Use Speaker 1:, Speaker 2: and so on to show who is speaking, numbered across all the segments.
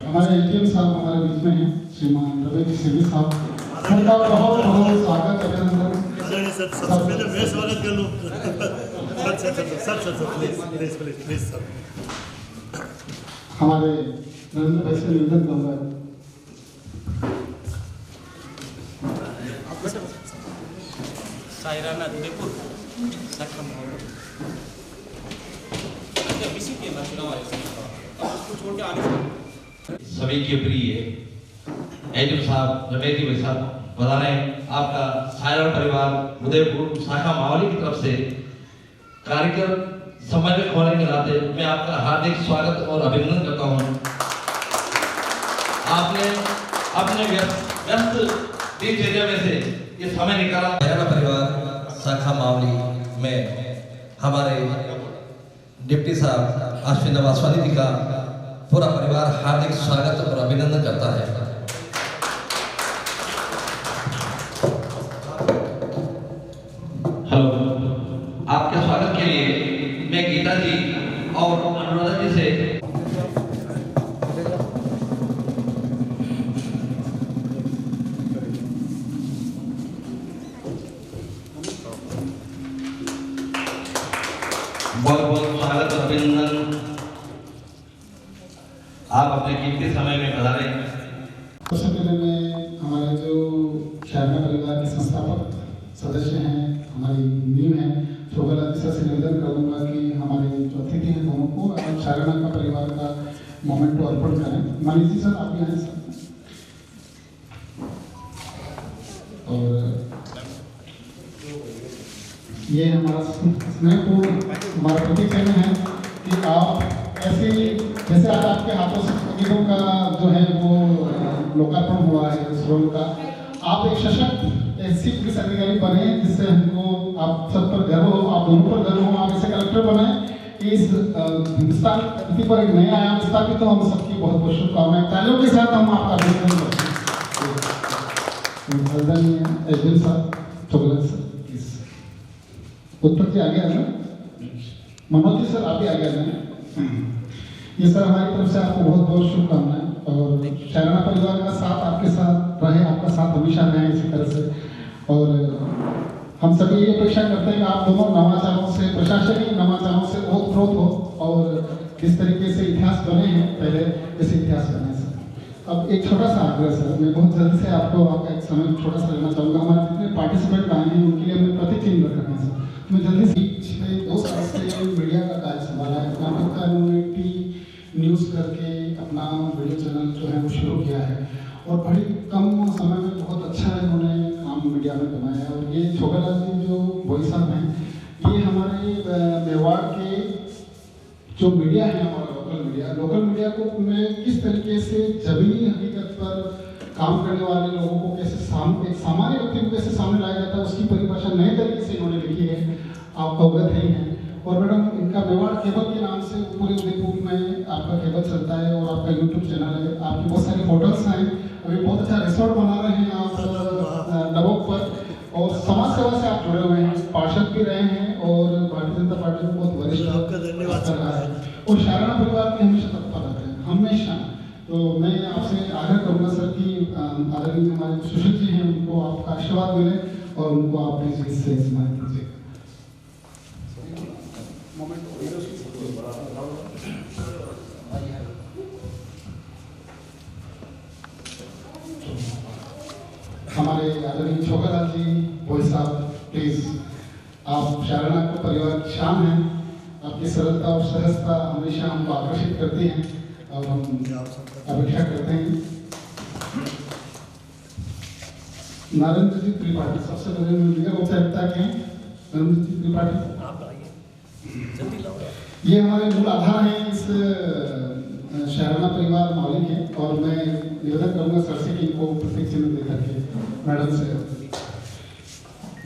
Speaker 1: हमारे एलटीएम साहब हमारे बीच में हैं, श्रीमान रवि सिंह साहब, उनका बहुत बहुत स्वागत अभिनंदन।
Speaker 2: सबसे पहले मैं स्वागत कर लूँ। Sir please sir.
Speaker 1: हमारे नरेंद्र भाई से निवेदन करूँगा।
Speaker 3: सायराना उदयपुर
Speaker 4: सभी के प्रिय एडम साहब, रमेश जी भाई साहब बता रहे हैं आपका सायरा परिवार उदयपुर शाखा मावली की तरफ से कार्यक्रम समन्वयक होने के नाते मैं आपका हार्दिक स्वागत और अभिनंदन करता हूं। आपने अपने व्यस्त दिनचर्या में से ये समय निकाला। सायरा परिवार शाखा मावली में हमारे डिप्टी साहब अश्विन वासवानी जी का पूरा परिवार हार्दिक स्वागत और अभिनंदन करता है। हेलो, आपके स्वागत के लिए मैं गीता जी और अनुराधा जी से बहुत बहुत स्वागत और अभिनंदन। आप अपने कीमती समय में पधारे।
Speaker 1: सबसे पहले मैं हमारे जो शायरा परिवार के संस्थापक सदस्य हैं, हमारी नींव हैं, शोभा सर से निवेदन करूँगा कि हमारे जो अतिथि हैं दोनों को शायरा का परिवार का मोमेंट अर्पण करें। मनीष जी सर आप भी आए सर। और ये हमारा स्नेहपूर्ण हमारा प्रतिक्रिया है कि आप ऐसे जैसे आज आपके हाथों से तस्वीरों का जो है वो लोकार्पण हुआ है इस रोल का, आप एक सशक्त ऐसी पुलिस अधिकारी बने जिससे हमको आप सब पर गर्व हो, आप दोनों पर गर्व हो। आप ऐसे कलेक्टर बने इस हिंदुस्तान धरती पर एक नया आयाम स्थापित हो। हम सबकी बहुत बहुत शुभकामनाएं। तालियों के साथ हम आपका अभिनंदन करते हैं। एजल साहब, चौगलक सर प्लीज। उत्तर जी आगे आना। मनोज जी सर आप भी आगे आना। ये सर हमारी तरफ से आपको बहुत बहुत शुभकामनाएं और शायरा परिवार का साथ आपके साथ रहे, आपका साथ हमेशा रहे इसी तरह से। और हम सभी ये अपेक्षा करते हैं कि आप दोनों नवाचारों से, प्रशासनिक नवाचारों से ओतप्रोत हो और जिस तरीके से इतिहास बने हैं पहले इस इतिहास बने सर। अब एक छोटा सा आग्रह सर, मैं बहुत जल्दी से आपको आपका एक समय छोटा सा लेना चाहूँगा। हमारे जितने पार्टिसिपेंट आए हैं उनके लिए हमें प्रतिचिन्ह रखना है सर। मैं जल्दी से पिछले 2 साल से मीडिया का कार्य संभाला है। अपना खुद का उन्होंने न्यूज़ करके अपना वीडियो चैनल जो है वो शुरू किया है और बड़ी कम समय में बहुत अच्छा इन्होंने काम मीडिया में बनाया है। और ये छोगालाल जी जो भाई साहब हैं, ये हमारे मेवाड़ के जो मीडिया है, हमारा लोकल मीडिया को में किस तरीके से जमीनी हकीकत पर काम करने वाले लोगों को कैसे एक सामान्य व्यक्ति को कैसे सामने लाया जाता है, उसकी परिभाषा नए तरीके से इन्होंने लिखी है, आप अवगत ही हैं। और मैडम इनका मेवाड़ केबल के नाम से पूरे उदयपुर में आपका केबल चलता है और आपका यूट्यूब चैनल है। आपकी बहुत सारी होटल्स हैं, अभी बहुत अच्छा रिसोर्ट बना रहे हैं आप नवोक पर और समाज सेवा से आप जुड़े हुए हैं, पार्षद भी रहे हैं और भारतीय जनता पार्टी में बहुत वरिष्ठ
Speaker 2: आपका धन्यवाद
Speaker 1: कर रहा है और शायरा परिवार की हमेशा तत्पर रहते हैं हमेशा। तो मैं आपसे आग्रह करूँगा सर कि आदरणीय हमारे सुशील जी हैं, उनको आपका आशीर्वाद मिले और उनको आप प्लीज इससे सम्मानित कीजिए। हमारे आदरणीय छोगालाल जी भाई साहब प्लीज, आप शायरा को परिवार की शान हैं। आपकी सरलता और सहजता हमेशा हमको आकर्षित करती है और हम अपेक्षा करते हैं। नरेंद्र जी त्रिपाठी सबसे पहले मीडिया को औपचारिकता के नरेंद्र जी त्रिपाठी ये हमारे मूल आधार हैं इस शायरा परिवार मालिक है। और मैं निवेदन करूंगा सर से कि इनको प्रतीक चिन्ह देकर के मैडम से।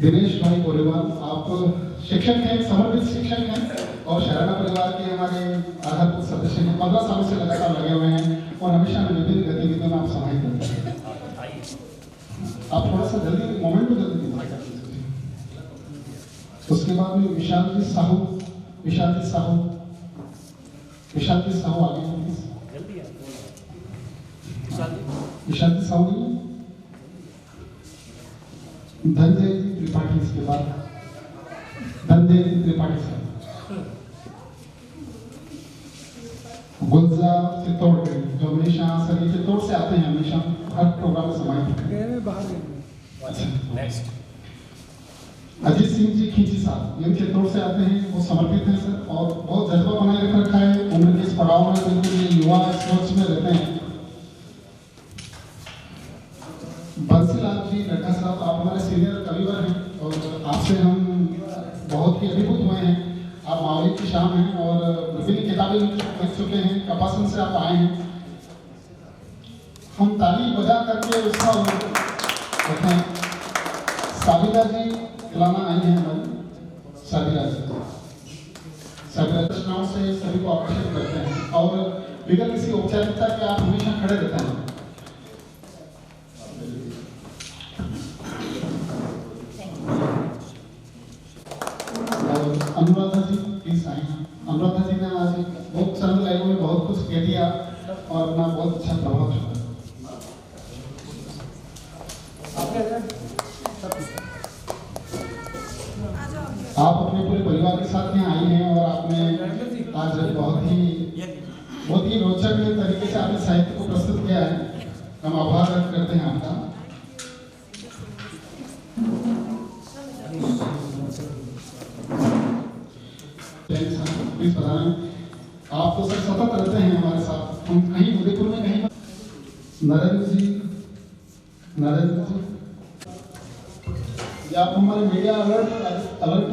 Speaker 1: दिनेश भाई गोरेवाल, आप शिक्षक हैं, समर्पित शिक्षक हैं और शायरा परिवार के हमारे आधारभूत सदस्य हैं। 15 सालों से लगातार लगे हुए हैं और हमेशा विभिन्न गतिविधियों में आप समाहित रहते हैं। आप थोड़ा सा जल्दी मोमेंट को जल्दी दिखा दीजिए। उसके बाद में विशाल जी साहू आगे ईशांति सावनी, धनंजय त्रिपाठी, इसके बाद धनंजय त्रिपाठी साहब, गुलजार चित्तौड़गढ़, जो हमेशा सर ये चित्तौड़ से आते हैं, हमेशा हर प्रोग्राम में समाहित होते हैं। अजीत सिंह जी खींची साहब, ये चित्तौड़ से आते हैं, वो समर्पित हैं सर और बहुत जज्बा बनाए रख रखा है उम्र के इस पड़ाव में, बिल्कुल ये युवा सोच में रहते हैं। बंसीलाल जी नड्डा साहब, आप हमारे सीनियर कविवर हैं और आपसे हम बहुत ही अभिभूत हुए हैं। आप मावली की शाम हैं और विभिन्न किताबें लिख चुके हैं, कपासन से आप आए हैं। हम ताली बजा करके उसका रखें। साबिरा जी खिलाना आई हैं हमारी, साबिरा जी रचनाओं से सभी को आकर्षित करते हैं और बिना किसी औपचारिकता के आप हमेशा खड़े रहते हैं। अनुराधा जी प्लीज आए हैं। अनुराधा जी ने आज बहुत सरल लाइनों में बहुत कुछ कह दिया और अपना बहुत अच्छा प्रभाव छोड़ा। आप अपने पूरे परिवार के साथ यहाँ आई हैं और आपने आज बहुत ही रोचक तरीके से आपने साहित्य को प्रस्तुत किया है। हम आभार व्यक्त करते हैं आपका। प्लीज बताएं, आप तो सर सतत रहते हैं हमारे साथ, हम कहीं उदयपुर में कहीं। नरेंद्र जी आप हमारे मीडिया अलर्ट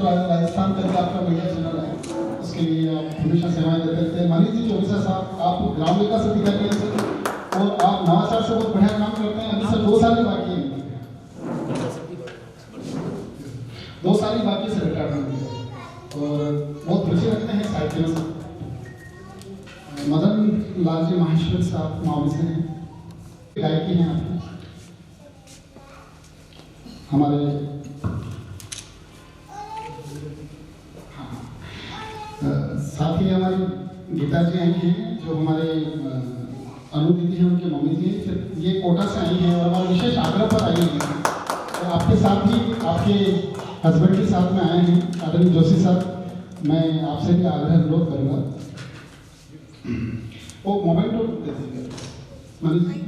Speaker 1: राजस्थान का आपका मीडिया चैनल है, उसके लिए आप हमेशा सेवाएं देते रहते हैं। मनीष जी चौबीसा साहब, आप ग्राम विकास अधिकारी हैं सर और आप नवाचार से बहुत बढ़िया काम करते हैं। अभी सर 2 साल ही बाकी है, 2 साल ही बाकी से रिटायरमेंट और बहुत रुचि रखते हैं साहित्य में। मदन लाल जी माहेश्वर साहब मावली से हैं, गायकी हैं आपकी। हमारे साथ ही हमारी गीता जी आई हैं, जो हमारे अनु दीदी हैं, उनके मम्मी जी हैं। ये कोटा से आई हैं और हमारे विशेष आग्रह पर आई हैं और आपके साथ ही आपके हस्बैंड के साथ में आए हैं आदरणीय जोशी साहब। मैं आपसे भी आग्रह अनुरोध करूँगा, वो मोबाइल तो दे दीजिए मनीष जी।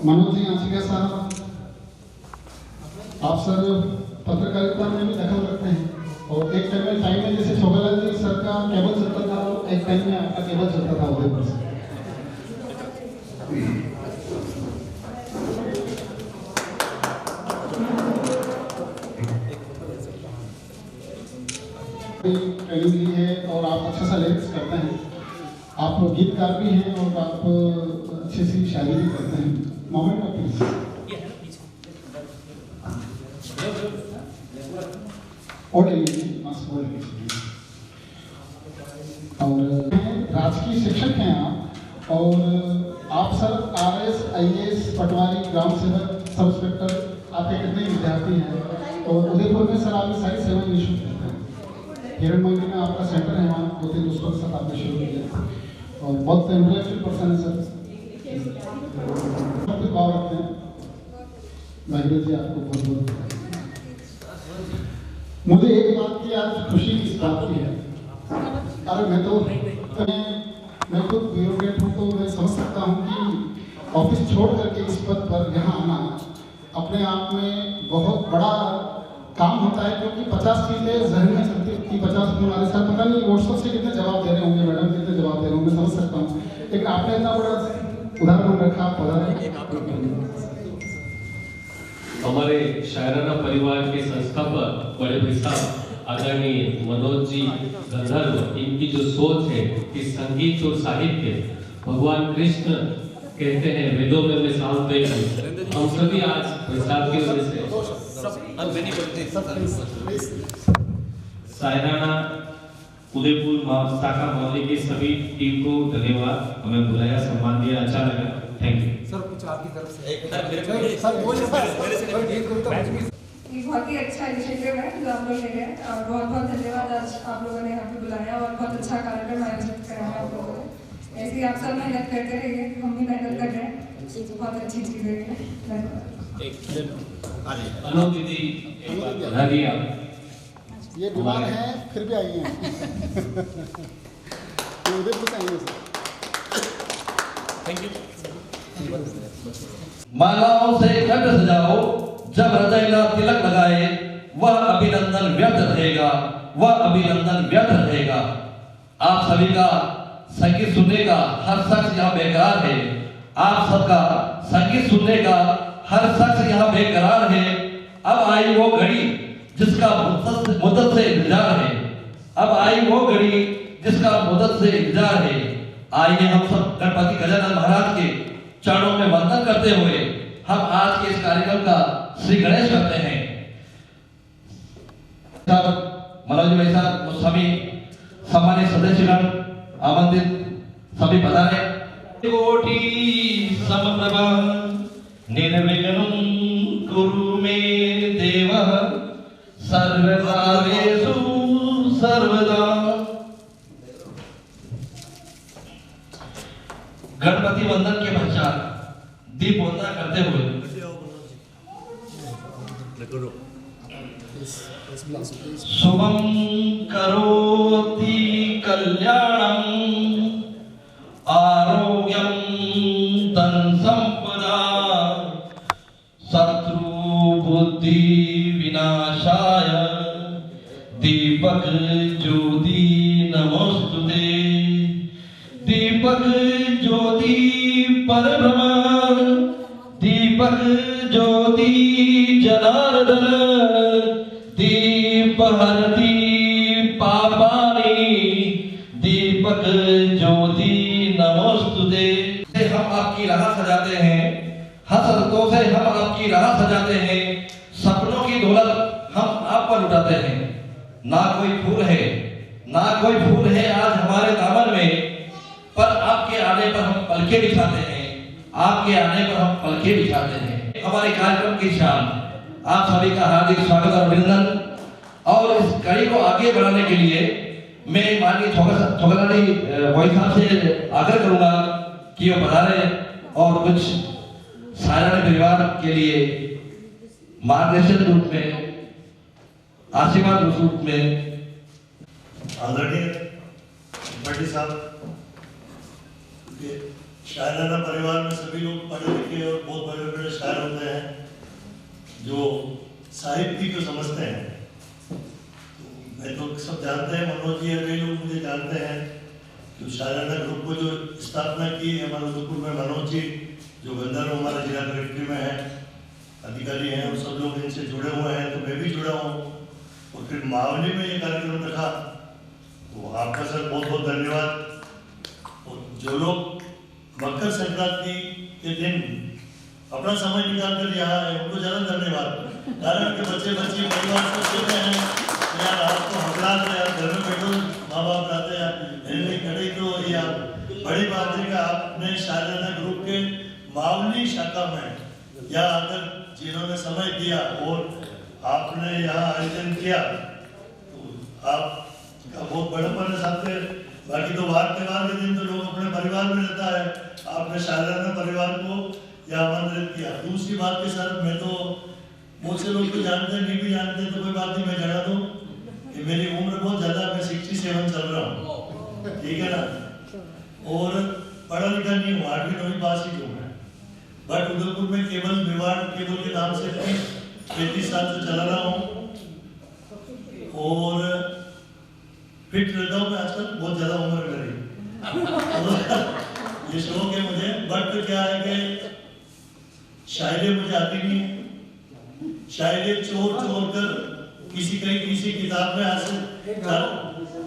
Speaker 1: मनोज जी आंशिका साहब, आप सर पत्रकारिता में भी दखल रखते हैं और एक टाइम में जैसे शोभालाल जी सर का केबल चलता था, एक टाइम में आपका केबल चलता था उदयपुर से। ट्रेनिंग ली है और आप अच्छा सा लिरिक्स करते हैं, आप गीतकार भी हैं और आप अच्छी सी शायरी भी करते हैं। मोमेंट ऑफ पीस और राजकीय शिक्षक हैं आप और आप सर RS IAS पटवारी ग्राम सेवक सब इंस्पेक्टर, आपके कितने विद्यार्थी हैं और उदयपुर में सर आपकी सारी सेवाएं निःशुल्क करते हैं। हिरण मंडी में आपका सेंटर है, वहाँ 2-3 दोस्तों के साथ आपने शुरू किया और बहुत इंटेलेक्चुअल पर्सन है सर, भाव रखते हैं। भाई जी आपको बहुत बहुत मुझे एक बात की आज खुशी इस बात की है, अरे मैं खुद ब्यूरोक्रेट हूँ तो मैं समझ सकता हूँ कि ऑफिस छोड़ करके इस पद पर यहाँ आना अपने आप में बहुत बड़ा काम होता है, क्योंकि 50 चीजें जहन में चलती थी। 50 हमारे साथ पता नहीं व्हाट्सएप से कितने जवाब दे रहे होंगे, मैडम कितने जवाब दे रहे होंगे, समझ सकता हूँ। लेकिन आपने इतना बड़ा उदाहरण रखा पता।
Speaker 3: हमारे शायराना परिवार के संस्थापक बड़े भाई साहब आदरणीय मनोज जी गंधर्व, इनकी जो सोच है कि संगीत और साहित्य भगवान कृष्ण कहते हैं वेदों में मैं साथ दे, हम सभी आज साहब की वजह से शायराना उदयपुर शाखा मावली की सभी टीम को धन्यवाद, हमें बुलाया, सम्मान दिया, अच्छा लगा, थैंक यू।
Speaker 5: सर कुछ आपकी तरफ से बहुत ही अच्छा इनिशिएटिव है जो आप लोग ले रहे हैं और बहुत बहुत धन्यवाद आज आप लोगों ने यहाँ पे बुलाया और बहुत अच्छा कार्यक्रम आयोजित करा है आप लोगों ने। ऐसे ही आप सब मेहनत करते रहिए, हम भी मेहनत कर रहे हैं, बहुत अच्छी चीज़ है। धन्यवाद।
Speaker 3: अनु दीदी राधिया
Speaker 1: ये बीमार हैं फिर भी आई हैं। ये उदयपुर से आई हैं सर।
Speaker 4: मालाओं से कंठ सजाओ, जब हृदय ना तिलक लगाए, वह अभिनंदन व्यर्थ रहेगा, वह अभिनंदन व्यर्थ रहेगा। आप सभी का संगीत सुनने का हर शख्स यहाँ बेकरार है। आप सबका संगीत सुनने का हर शख्स यहाँ बेकरार है। अब आई वो घड़ी जिसका मुद्दत से इंतजार है। अब आई वो घड़ी जिसका मुद्दत से इंतजार है। आइए हम सब गणपति गजानन महाराज के चरणों में वंदन करते हुए हम आज के इस कार्यक्रम का श्री गणेश करते हैं। मनोज भाई साहब, सभी सम्मानित सदस्यगण, आमंत्रित सभी पधारे। कोटि समप्रभा निर्विघ्नं कुरु मे देव सर्वकार्येषु सर्वदा। गणपति वंदन के पश्चात दीप वंदना करते हुए शुभं करोति कल्याणं आरोग्यं धन संपदा शत्रु बुद्धि विनाशाय दीपक ज्योति नमोस्तुते। दीपक ज्योति परब्रह्म दीपक ज्योति जनार्दन दीप हरति पापानि दीपक ज्योति नमोस्तुते। हम आपकी राह सजाते हैं, हसरतों से हम आपकी राह सजाते हैं, सपनों की दौलत हम आप पर उठाते हैं। ना कोई फूल है, ना कोई फूल है आज हमारे दामन में, पर आपके आने पर हम पलके बिछाते हैं, आपके आने पर हम पलके बिछाते हैं। हमारे कार्यक्रम की शान आप सभी का हार्दिक स्वागत और अभिनंदन। और इस कड़ी को आगे बढ़ाने के लिए मैं माननीय छोगलानी भाई साहब से आग्रह करूंगा कि वो पधारे और कुछ सायराना परिवार के लिए मार्गदर्शन रूप में, आशीर्वाद रूप में।
Speaker 2: आदरणीय भट्टी साहब, शायराना परिवार में सभी लोग पढ़े लिखे और बहुत बड़े बड़े शायर होते हैं जो साहित्य को समझते हैं। मैं तो सब जानते हैं, मनोज जी कई लोग मुझे जानते हैं कि शायराना ग्रुप को जो स्थापना की है हमारे उदयपुर में मनोज जी, जो गंधर्व हमारे जिला कलेक्ट्री में है, अधिकारी हैं, और सब लोग इनसे जुड़े हुए हैं, तो मैं भी जुड़ा हूँ। और फिर मावली में ये कार्यक्रम रखा, तो आपका सर बहुत बहुत धन्यवाद। और जो लोग मकर संक्रांति के दिन अपना समय निकाल कर यहाँ आए, उनको ज़्यादा धन्यवाद। कारण के बच्चे बच्चे परिवार से सोचते हैं यार आपको हकला तो यार घर में बैठो, माँ बाप रहते हैं खड़ी, तो ये बड़ी बात है कि आपने शायराना ग्रुप के मावली शाखा में या अगर जिन्होंने समय दिया और आपने यहाँ आयोजन किया, तो आपका बहुत बड़प्पन है साथ में। बाकी तो वार त्योहार के दिन तो लोग अपने परिवार में रहता है, आपने शायराना परिवार को यहाँ आमंत्रित किया। दूसरी बात के साथ मैं तो बहुत से लोग तो जानते हैं, नहीं भी जानते तो कोई बात नहीं, मैं जाना दूँ कि मेरी उम्र बहुत ज़्यादा, मैं 67 चल रहा हूँ, ठीक है ना, और पढ़ा लिखा नहीं हूँ, 8वीं 9वीं पास ही हूँ मैं। बट उदयपुर में केबल मेवाड़ केबल के नाम से 35 साल से चला रहा हूँ और फिट रहता हूँ मैं आजकल, बहुत ज़्यादा उम्र मेरी। ये शौक है मुझे। बट क्या है कि शायरी मुझे आती नहीं है, शायरी चोर कर किसी किताब में आज से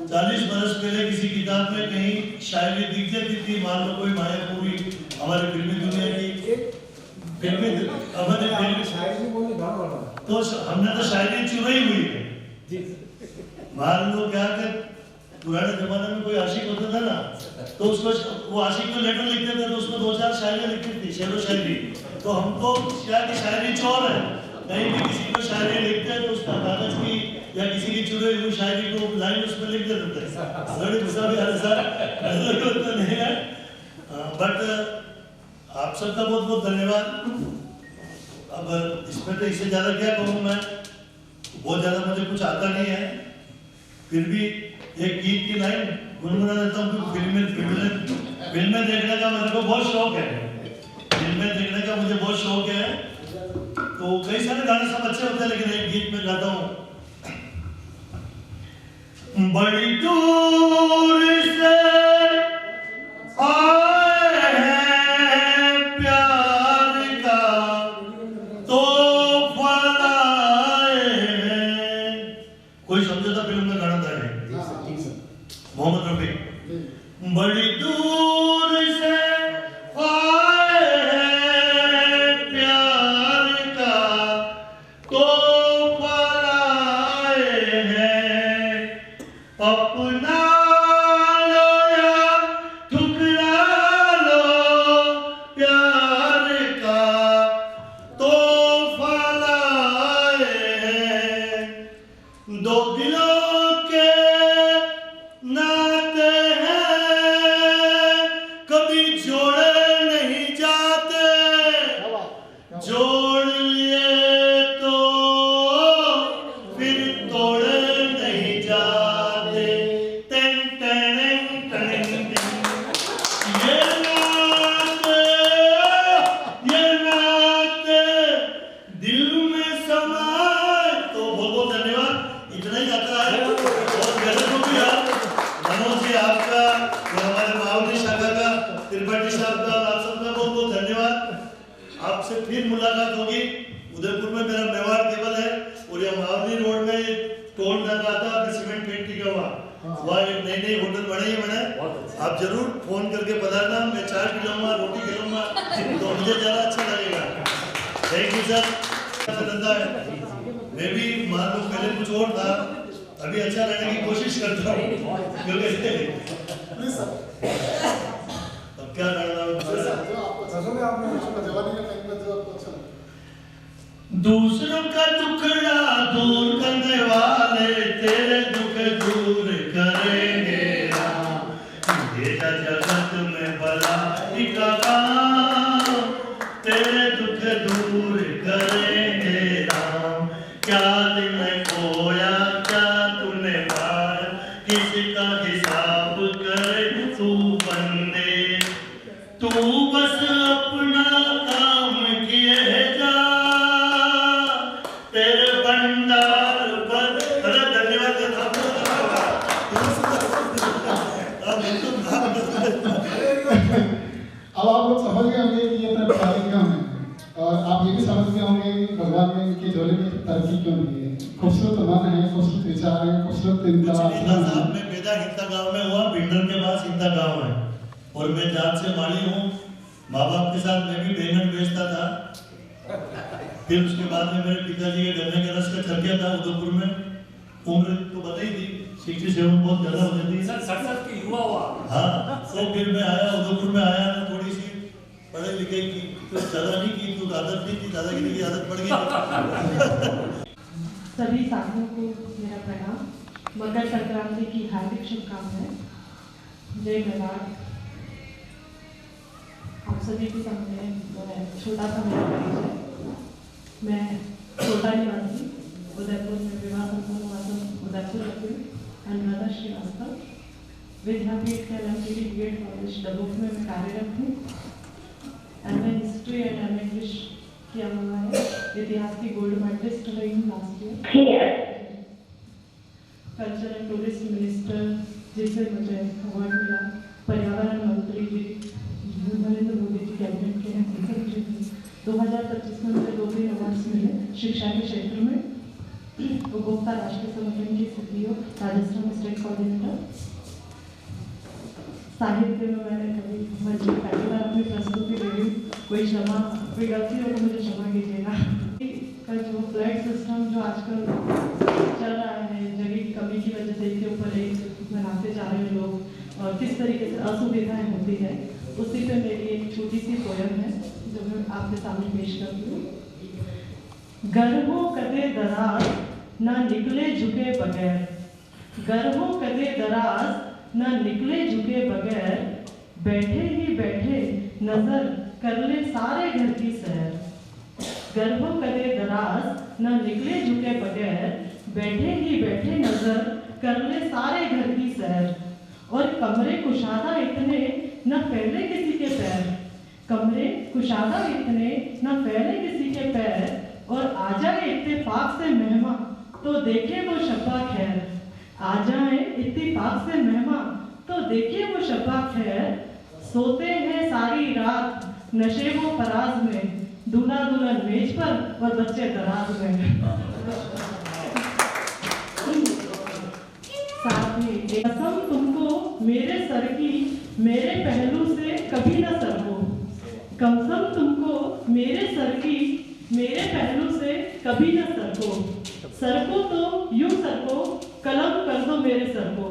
Speaker 2: 40 बरस पहले किसी किताब में कहीं शायरी दिख जाती थी, मान लो कोई मायापुरी हमारी फिल्मी दुनिया की तो हमने तो शायरी चुराई हुई है। मान लो क्या कि पुराने जमाने में कोई आशिक होता था ना, तो उसको वो आशिक को लेटर लिखते थे, तो उसमें 2-4 शायरी लिखती थी, शेरो शायरी। तो हमको क्या कि शायरी चोर है, कहीं भी किसी को शायरी लिखते हैं तो उसका कागज की या किसी की चुनी हुई शायरी को लाइन उसमें लिख देते हैं। बड़ी गुस्सा भी तो नहीं है, बट आप सबका बहुत बहुत धन्यवाद। अब इसमें तो इससे ज़्यादा क्या कहूँ मैं, बहुत ज़्यादा मुझे कुछ आता नहीं है, फिर भी एक गीत की लाइन गुनगुना देता हूँ क्योंकि फिल्में देखने का मेरे को बहुत शौक है, फिल्में देखने का मुझे बहुत शौक है। तो कई सारे गाने सब अच्छे होते हैं, लेकिन एक गीत में गाता हूँ। बड़ी दूर से आए हैं प्यार का तोहफा लाए हैं। कोई समझे था फिल्म में गाना था मोहम्मद रफी। बड़ी दूर से आए हैं प्यार का तोहफा लाए हैं, अपना लो या ठुकरा लो, प्यार का तोहफा लाए हैं। दो दिलों के नाते हैं, कभी जोड़े नहीं जाते, जोड़ लिए तो फिर तोड़े नहीं जाते। टें टें टें टें। ये नाते दिल में समाए। तो बहुत बहुत धन्यवाद, इतना ही आता है। और गलत हो गया मनोज जी आपका, हमारे मावली शाखा का, त्रिपाठी साहब का, आप सबका बहुत बहुत धन्यवाद। आपसे फिर मुलाकात होगी। उदयपुर में मेरा मेवाड़ केबल है और ये मावली रोड में टोल नाका आता है, सीमेंट फैक्ट्री का वहाँ एक नई नई होटल बनाई है मैंने। आप जरूर फोन करके बताना, मैं चाय पिलाऊंगा, रोटी खिलाऊंगा, तो मुझे ज़्यादा अच्छा लगेगा। Thank you sir. धंधा है, मैं भी मान लो पहले कुछ और था, अभी अच्छा रहने की कोशिश करता हूँ, क्योंकि अब क्या करना दूसरों का टुकड़ा दूर करने वाले तेरे दुख दूर करेंगे राम। ये जगत में भलाई का काम तेरे दुख दूर करेंगे राम। क्या दिन खोया क्या तूने पाया, किसका हिसाब करे तू बंदे, तू बस अपना काम किए जा, तेरे भंडार पर। अरे धन्यवाद
Speaker 1: अब आप लोग समझ गए होंगे कि ये अपने प्रसाद क्यों है, और आप ये भी समझ गए होंगे कि भगवान ने इनके झोले में तरक्की क्यों दी है। खूबसूरत मन है, खूबसूरत विचार है, खूबसूरत इनका
Speaker 2: साहब। मैं पैदा हिंदा गांव में हुआ, भिंडर के पास हिंदा गांव है, और मैं जात से माली हूँ। माँ बाप के साथ मैं भी बैंगन बेचता था। फिर उसके बाद में मेरे पिताजी के गन्ने के रस का चर्चा था उदयपुर में। उम्र तो बताई थी 67 बहुत ज्यादा हो जाती है सर, 67 की युवा हुआ। हाँ, तो फिर मैं आया उदयपुर में आया, मैं थोड़ी सी पढ़े लिखे की तो ज्यादा नहीं की, तो आदत नहीं थी, दादागिरी की आदत पड़ गई।
Speaker 6: सभी साथियों को मेरा प्रणाम। मकर संक्रांति की हार्दिक शुभकामनाएं। जय मेवाड़। आप सभी के सामने छोटा सा मेरा परिचय। मैं छोटा निवासी उदयपुर में विवाह उदयपुर अनुराधा श्रीवास्तव विद्यापीठ के LMTD BEd कॉलेज डबोक में मैं कार्यरत हूँ। MA history and MA English किया हुआ है। इतिहास की गोल्ड मेडलिस्ट रही हूँ last year. Culture and tourist minister जिससे मुझे अवार्ड मिला। पर्यावरण मंत्री जी नरेंद्र मोदी जी कैबिनेट के हैं। 2025 में मुझे 2-3 अवार्ड्स मिले शिक्षा के क्षेत्र में। उपभोक्ता राष्ट्रीय संगठन की CPO, राजस्थान स्टेट कोऑर्डिनेटर। साहित्य में मैंने कभी पहली बार अपनी प्रस्तुति दे रही हूँ, कोई गलती हो तो मुझे क्षमा कीजिएगा। का जो फ्लैट सिस्टम जो आजकल चल रहा है, जगह की कमी की वजह से एक के ऊपर एक बनाते जा रहे हैं लोग, और किस तरीके से असुविधाएं होती है, उसी पे मेरी एक छोटी सी पोयम है जो मैं आपके सामने पेश करती हूँ। गर्भों कदे दराज ना निकले झुके बगैर, गर्भों कदे दराज ना निकले झुके बगैर, बैठे ही बैठे नजर कर ले सारे घर की सैर। गर्भों कदे दराज ना निकले झुके बगैर, बैठे ही बैठे नजर कर ले सारे घर की सैर। और कमरे कुशादा इतने न फैले किसी के पैर, कमरे कुशादा इतने न फैले किसी के पैर। और आ जाए इत्तेफाक से मेहमा तो देखे वो शब्बा खैर, आ जाए इत्तेफाक से मेहमा तो देखे वो शब्बा खैर। सोते हैं सारी रात नशे वो फराज में, दूल्हा दुल्हन मेज पर और बच्चे दराज में। साथी कसम तुमको मेरे सर की, मेरे पहलू से कभी न सरको, कसम तुमको मेरे सर की, मेरे पहलू से कभी न सरको। सरको तो यूं सरको कलम कर दो मेरे सर को,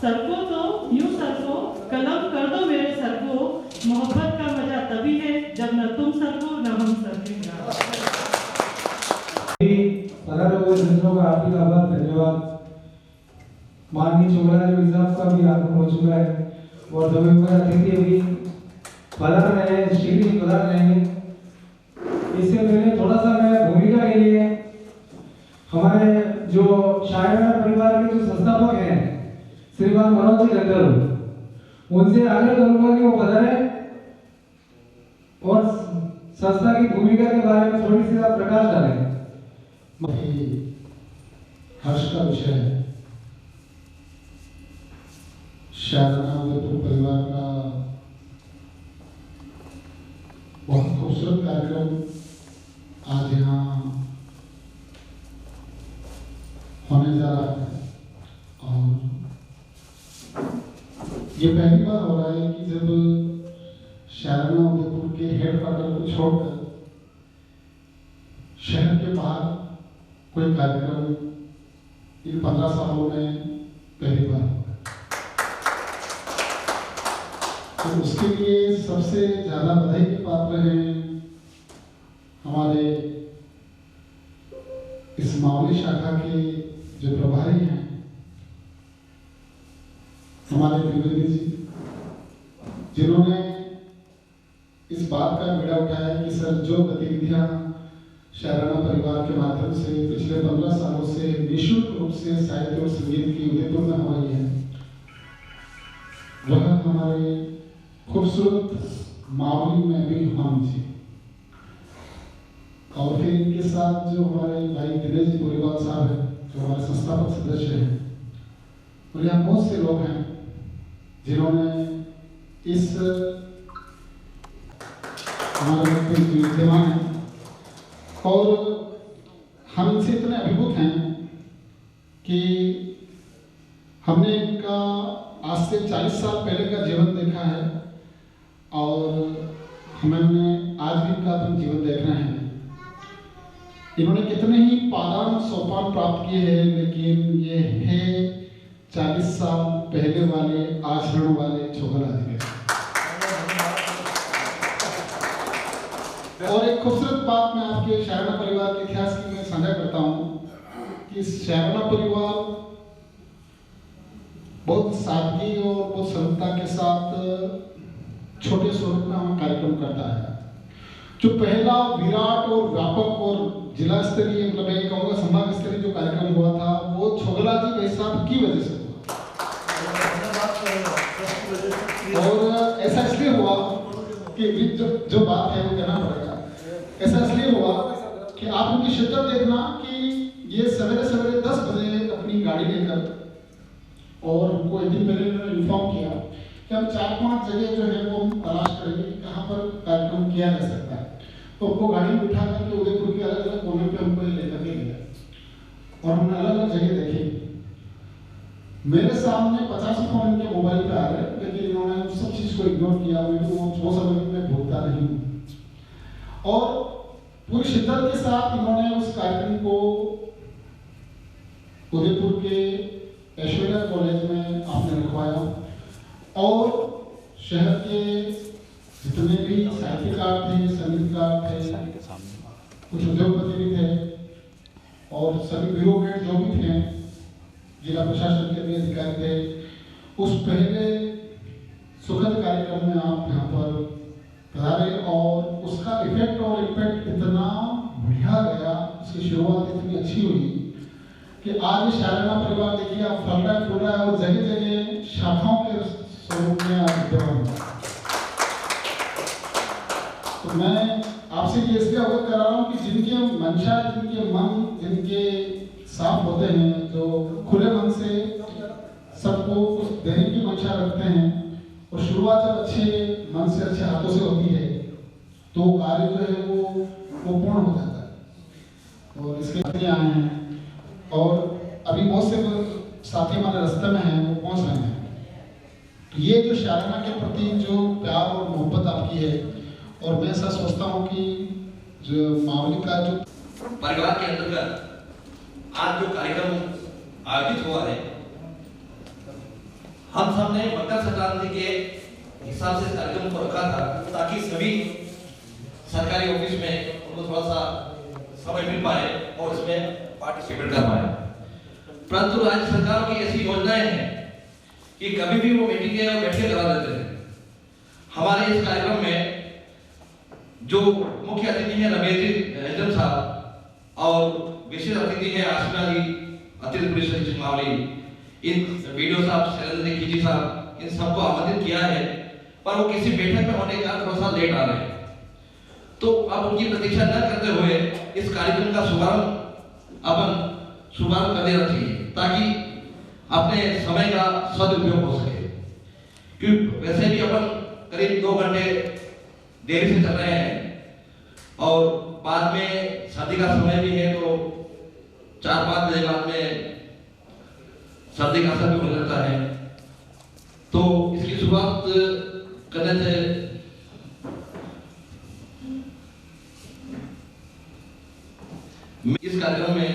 Speaker 6: सरको तो यूं सरको कलम कर दो मेरे सर को। मोहब्बत का मजा तभी है जब न तुम सरको न हम सरकेंगे।
Speaker 7: हार्दिक आभार, धन्यवाद। माननीय चोगला जी साहब का भी आगमन हो चुका है और सभी मेरे अतिथि भी पधार रहे हैं, श्री जी पधार रहे हैं। इससे पहले थोड़ा सा मैं भूमिका के लिए हमारे जो शायराना परिवार के जो संस्थापक हैं श्रीमान मनोज जी गंधर्व, उनसे आग्रह करूंगा कि वो पधारे और संस्था की भूमिका के बारे में थोड़ी सी आप प्रकाश डालें।
Speaker 1: हर्ष का विषय है शायराना उदयपुर परिवार का बहुत खूबसूरत कार्यक्रम आज यहाँ होने जा रहा है। और ये पहली बार हो रहा है कि जब शायराना उदयपुर के हेडक्वार्टर को छोड़कर शहर के बाहर कोई कार्यक्रम इन 15 सालों में पहली बार होगा। तो उसके लिए सबसे ज़्यादा बधाई के पात्र हैं हमारे इस मावली शाखा के जो प्रभारी हैं हमारे त्रिवेदी जी, जिन्होंने इस बात का बीड़ा उठाया कि सर जो गतिविधियां शायराना परिवार के माध्यम से पिछले 15 सालों से निःशुल्क रूप से साहित्य और संगीत की उदयपुर में हो रही है, वह हमारे खूबसूरत मावली में भी होनी चाहिए। और फिर इनके साथ जो हमारे भाई दिनेश जी बोरीवाल साहब हैं, जो हमारे संस्थापक सदस्य हैं, और यहाँ बहुत से लोग हैं जिन्होंने इस हमारे विद्यमान है और हम इनसे इतने अभिभूत हैं कि हमने इनका आज से 40 साल पहले का जीवन देखा है और हमें आज भी इनका अपना जीवन देख रहे हैं। इन्होंने कितने ही पादान सोपान प्राप्त किए हैं, लेकिन ये है 40 साल पहले वाले आचरण वाले छोगला जी। और एक खूबसूरत बात मैं आपके शायराना परिवार के इतिहास की मैं साझा करता हूँ कि शायराना परिवार बहुत सादगी और बहुत सरलता के साथ छोटे स्वरूप में हम कार्यक्रम करता है। जो पहला विराट और व्यापक और जिला स्तरीय, मतलब मैं कहूँगा संभाग स्तरीय जो कार्यक्रम हुआ था, वो छोगला जी भाई साहब की वजह से हुआ। और ऐसा इसलिए हुआ कि जो बात है वो कहना पड़ेगा। ऐसा इसलिए हुआ कि आप उनकी शिद्दत देखना कि ये सवेरे सवेरे 10 बजे अपनी गाड़ी लेकर, और हमको एक दिन पहले उन्होंने इन्फॉर्म किया कि हम 4-5 जगह जो है वो हम तलाश करेंगे कि कहाँ पर कार्यक्रम किया जा सकता है। तो हमको गाड़ी में बिठा करके उदयपुर के अलग अलग कोने पे हमको लेकर के गया और हमने अलग अलग जगह देखी। मेरे सामने 50 फोन इनके मोबाइल पे आ रहे, लेकिन इन्होंने उस सब चीज़ को इग्नोर किया। वो समय में भूलता नहीं हूँ और पूरी शिद्दत के साथ इन्होंने उस कार्यक्रम को उदयपुर के ऐश्वर्या कॉलेज में आपने रखवाया और शहर के जितने भी साहित्यकार थे, संगीतकार थे, कुछ उद्योगपति भी थे और सभी ब्यूरोक्रेट जो भी थे, जिला प्रशासन के भी अधिकारी थे। उस पहले सुखद कार्यक्रम में आप यहाँ पर पधारे और उसका इफेक्ट और इम्पैक्ट इतना बढ़िया गया, उसकी शुरुआत इतनी अच्छी हुई कि आज शायराना परिवार देखिए आप फल रहा है, फूल रहा है और जगह जगह शाखाओं के स्वरूप में आज विद्यमान है। तो मैं आपसे ये इसलिए अवगत करा रहा हूँ कि जिनके मंशा, जिनके मन, जिनके साफ होते हैं, जो खुले मन से सबको कुछ देने की मंशा रखते हैं और शुरुआत जब अच्छे मन से, अच्छे हाथों से होती है तो कार्य जो है वो पूर्ण हो जाता है। और इसके साथी आए हैं और अभी बहुत से साथी हमारे रास्ते में हैं, वो पहुंच रहे हैं। तो ये जो शायराना के प्रति जो प्यार और मोहब्बत आपकी है, और मैं ऐसा सोचता हूँ कि जो मावली का जो
Speaker 4: परिवार के अंतर्गत आज जो कार्यक्रम आयोजित हुआ है, हम सबने मकर संक्रांति के हिसाब से इस कार्यक्रम को रखा था ताकि सभी सरकारी ऑफिस में उनको थोड़ा सा समय मिल पाए और इसमें पार्टिसिपेट कर पाए। परंतु राज्य सरकार की ऐसी योजनाएं हैं कि कभी भी वो मीटिंगें और बैठकें करा देते हैं। हमारे इस कार्यक्रम में जो मुख्य अतिथि हैं रमेश जी एसडीएम साहब और विशेष अतिथि हैं आसिफा जी, अतिरिक्त पुलिस अधीक्षक मावली, इन वीडियो साहब, शैलेंद्र खींची साहब, इन सबको आमंत्रित किया है, पर वो किसी बैठक में होने का थोड़ा सा लेट आ रहे हैं। तो अब उनकी प्रतीक्षा न करते हुए इस कार्यक्रम का शुभारंभ कर देना चाहिए ताकि अपने समय का सदुपयोग हो सके। क्योंकि वैसे भी अपन करीब 2 घंटे देरी से चल रहे हैं और बाद में सर्दी का समय भी है, तो 4-5 बजे बाद में सर्दी का असर भी हो जाता है। तो इसकी शुरुआत करने से इस कार्यक्रम में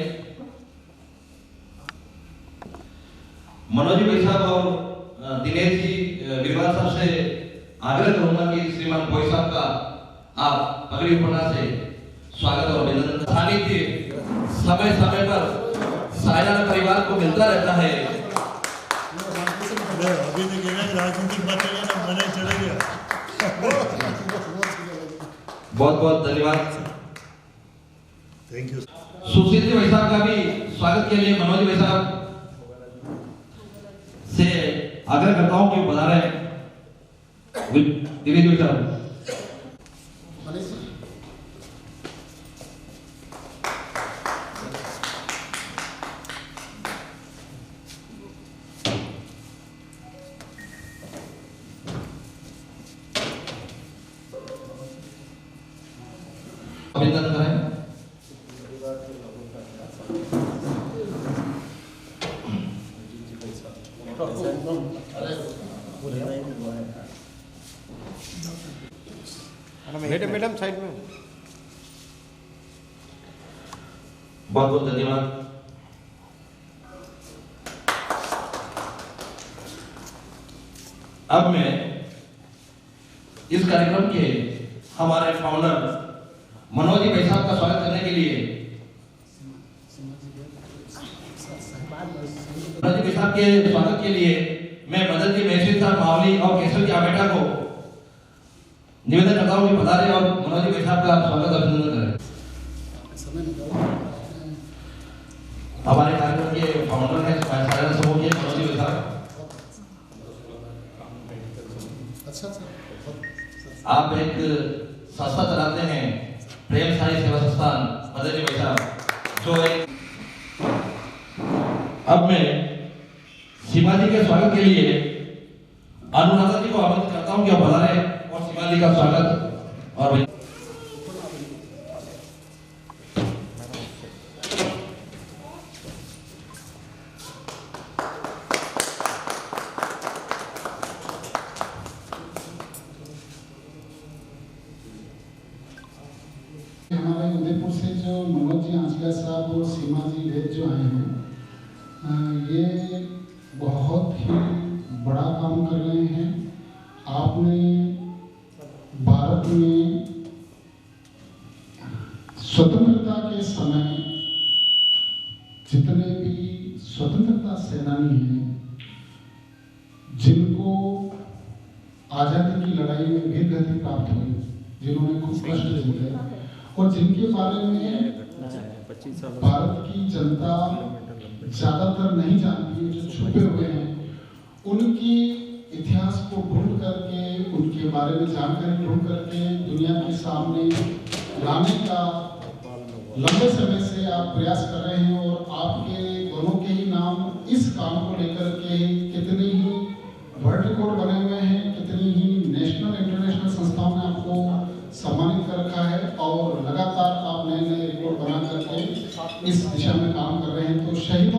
Speaker 4: मनोज भाई साहब और दिनेश जी विद्वान साहब से आग्रह करूंगा कि श्रीमान भोई साहब का आप पगड़ी उठना से स्वागत और अभिनंदन। सानिध्य समय समय पर शायराना परिवार को मिलता रहता है।
Speaker 2: अभी तक राजनीतिक बात चले ना, मैंने चले गया।
Speaker 4: बहुत बहुत धन्यवाद।
Speaker 2: Thank you.
Speaker 4: सुशील जी भाई साहब का भी स्वागत के लिए मनोज भाई साहब से आग्रह करता हूं कि बता रहे दिनेश भाई साहब। अभिनंदन करें।
Speaker 8: मैडम साइड में।
Speaker 4: बहुत बहुत धन्यवाद। अब मैं इस कार्यक्रम के हमारे फाउंडर मनोज जी भाई साहब का स्वागत करने के लिए मनोज जी भाई साहब के स्वागत के लिए मैं मदन जी मैसेज साहब मावली और केशव जी आमेटा को निवेदन करता हूँ कि पधारे और मनोज जी भाई साहब का स्वागत अभिनंदन करें। हमारे कार्यक्रम के फाउंडर हैं शायराना समूह के मनोज जी भाई साहब। आप एक संस्था चलाते हैं, प्रेम साई सेवा संस्थान, मदन जी भाई साहब, जो एक अब मैं सीमा जी के स्वागत के लिए अनुराधा जी को आमंत्रित करता हूं कि आप पधारें और सीमा जी का स्वागत और
Speaker 1: हमारे उदयपुर से जो मनोज जी आंचलिया साहब और सीमा जी वेद जो आए हैं, ये बहुत ही बड़ा काम कर रहे हैं। आपने भारत में स्वतंत्र जितने भी स्वतंत्रता सेनानी हैं जिनको आज़ादी की लड़ाई में वीर गति प्राप्त हुई, जिन्होंने खूब कष्ट झेले और जिनके बारे में भारत की जनता ज़्यादातर नहीं जानती, जो छुपे हुए हैं, उनकी इतिहास को ढूंढ करके, उनके बारे में जानकारी ढूंढ करके दुनिया के सामने लाने का लंबे समय से आप प्रयास कर रहे हैं। और आपके दोनों के ही नाम इस काम को लेकर के कितने ही वर्ल्ड रिकॉर्ड बने हुए हैं, कितनी ही नेशनल इंटरनेशनल संस्थाओं ने आपको सम्मानित कर रखा है और लगातार आप नए नए रिकॉर्ड बना करके इस दिशा में काम कर रहे हैं। तो शहीदों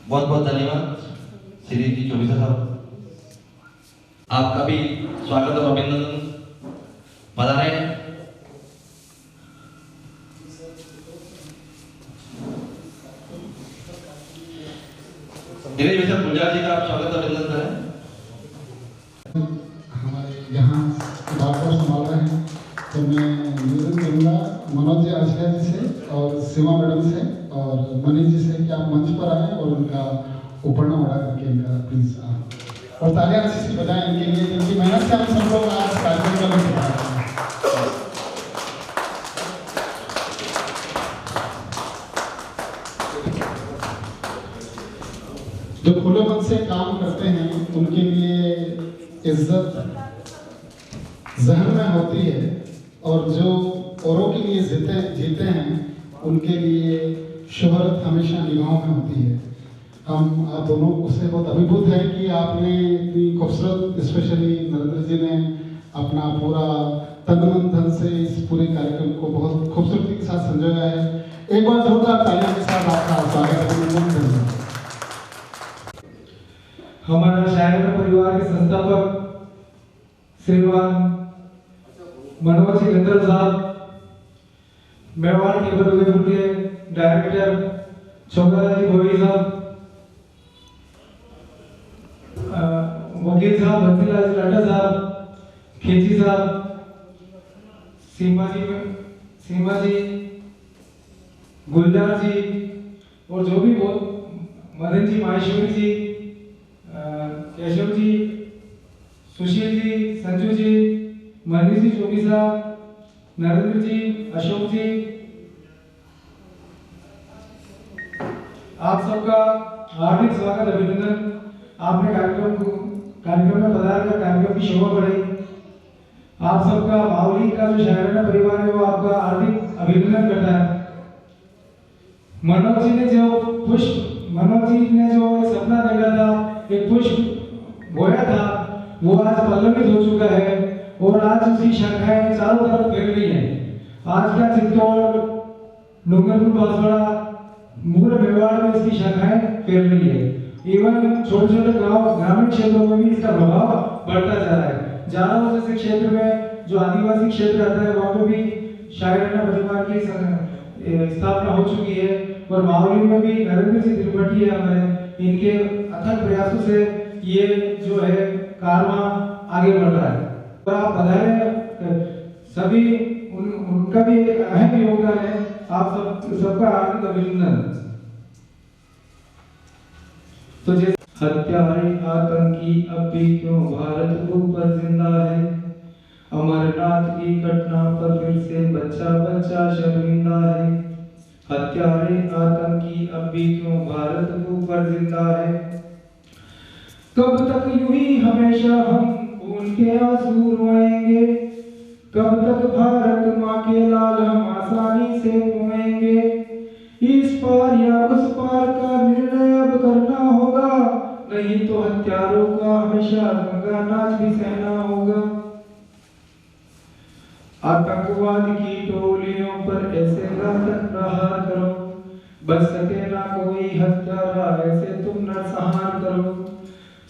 Speaker 4: बहुत बहुत धन्यवाद श्री जी चौबीसा साहब, आपका भी स्वागत और अभिनंदन। बधाई। दिनेश मिश्रा गुलजार जी का आप स्वागत और अभिनंदन करें।
Speaker 1: हमारे यहाँ बार संभाल रहे हैं, तो मैं निवेदन करूँगा मनोज जी आचार्य जी से और सीमा मैडम से और मनीष जी से कि आप मंच पर आए और उनका उपकरण उड़ा करके इनका प्लीज और तालियां अच्छी सी बजाएं इनके लिए, जिनकी मेहनत से हम सब लोग आज कार्यक्रम कर रहे हैं। जो खुले मन से काम करते हैं उनके लिए इज्जत जहन में होती है और जो औरों के लिए जीते हैं उनके लिए शोहरत हमेशा निगाहों में होती है। हम आप दोनों उससे बहुत अभिभूत हैं कि आपने इतनी खूबसूरत, स्पेशली नरेंद्र जी ने अपना पूरा तन मन धन से इस पूरे कार्यक्रम को बहुत खूबसूरती के साथ संजोया है। एक बार जोरदार तालियों के साथ आपका स्वागत अभिनंदन करूँगा।
Speaker 7: हमारा शायरा परिवार के संस्थापक श्रीमान मनोज जी गंधर साहब, मेवाड़ के उदयपुर के डायरेक्टर छोकरा जी भोई साहब, वकील साहब बंसीलाल लाटा साहब, खेची साहब, सीमा जी, गुलजार जी और जो भी मदन जी, माहेश्वरी जी, केशव जी, सुशील जी, संजू जी, मनीष जी चौबीसा, नरेंद्र जी, अशोक जी, आप सबका हार्दिक स्वागत अभिनंदन। आपने कार्यक्रम में पधार कर कार्यक्रम की शोभा बढ़ाई। आप सबका बावली का जो शायराना परिवार है वो आपका हार्दिक अभिनंदन करता है। मनोज जी ने जो सपना देखा था, एक पुष्प बोया था, वो आज पल्लवित हो चुका है और आज उसकी शाखाएं चारों तरफ फैल गई हैं। आज का चित्तौड़, डूंगरपुर, बांसवाड़ा, पूरे मेवाड़ में इसकी शाखाएं फैल रही है। इवन छोटे छोटे गांव, ग्रामीण क्षेत्रों में भी इसका प्रभाव बढ़ता जा रहा है। जालौर जैसे क्षेत्र में जो आदिवासी क्षेत्र आता है वहाँ पे भी शायराना परिवार की स्थापना हो चुकी है और माहौली में भी नरेंद्र जी त्रिपाठी है हमारे, इनके अथक प्रयासों से ये जो है कारवां आगे बढ़ रहा है। और आप बधाई सभी उनका भी एक अहम योगदान है। आप सबका हार्दिक अभिनंदन। तो जैसे हत्यारे आतंकी अब भी क्यों भारत ऊपर जिंदा है, अमरनाथ की घटना पर फिर से बच्चा शर्मिंदा है। हत्यारे आतंकी अब भी क्यों भारत ऊपर जिंदा है, कब तक यूं ही हमेशा हम उनके आंसू रोएंगे, कब तक भारत माँ के लाल हम आसानी से रोएंगे। इस पार या उस पार का निर्णय अब करना होगा, नहीं तो हत्यारों का हमेशा गंगा नाच भी सहना होगा। आतंकवाद की टोलियों पर ऐसे घातक प्रहार करो, बच सके ना कोई हत्यारा ऐसे तुम नरसंहार करो।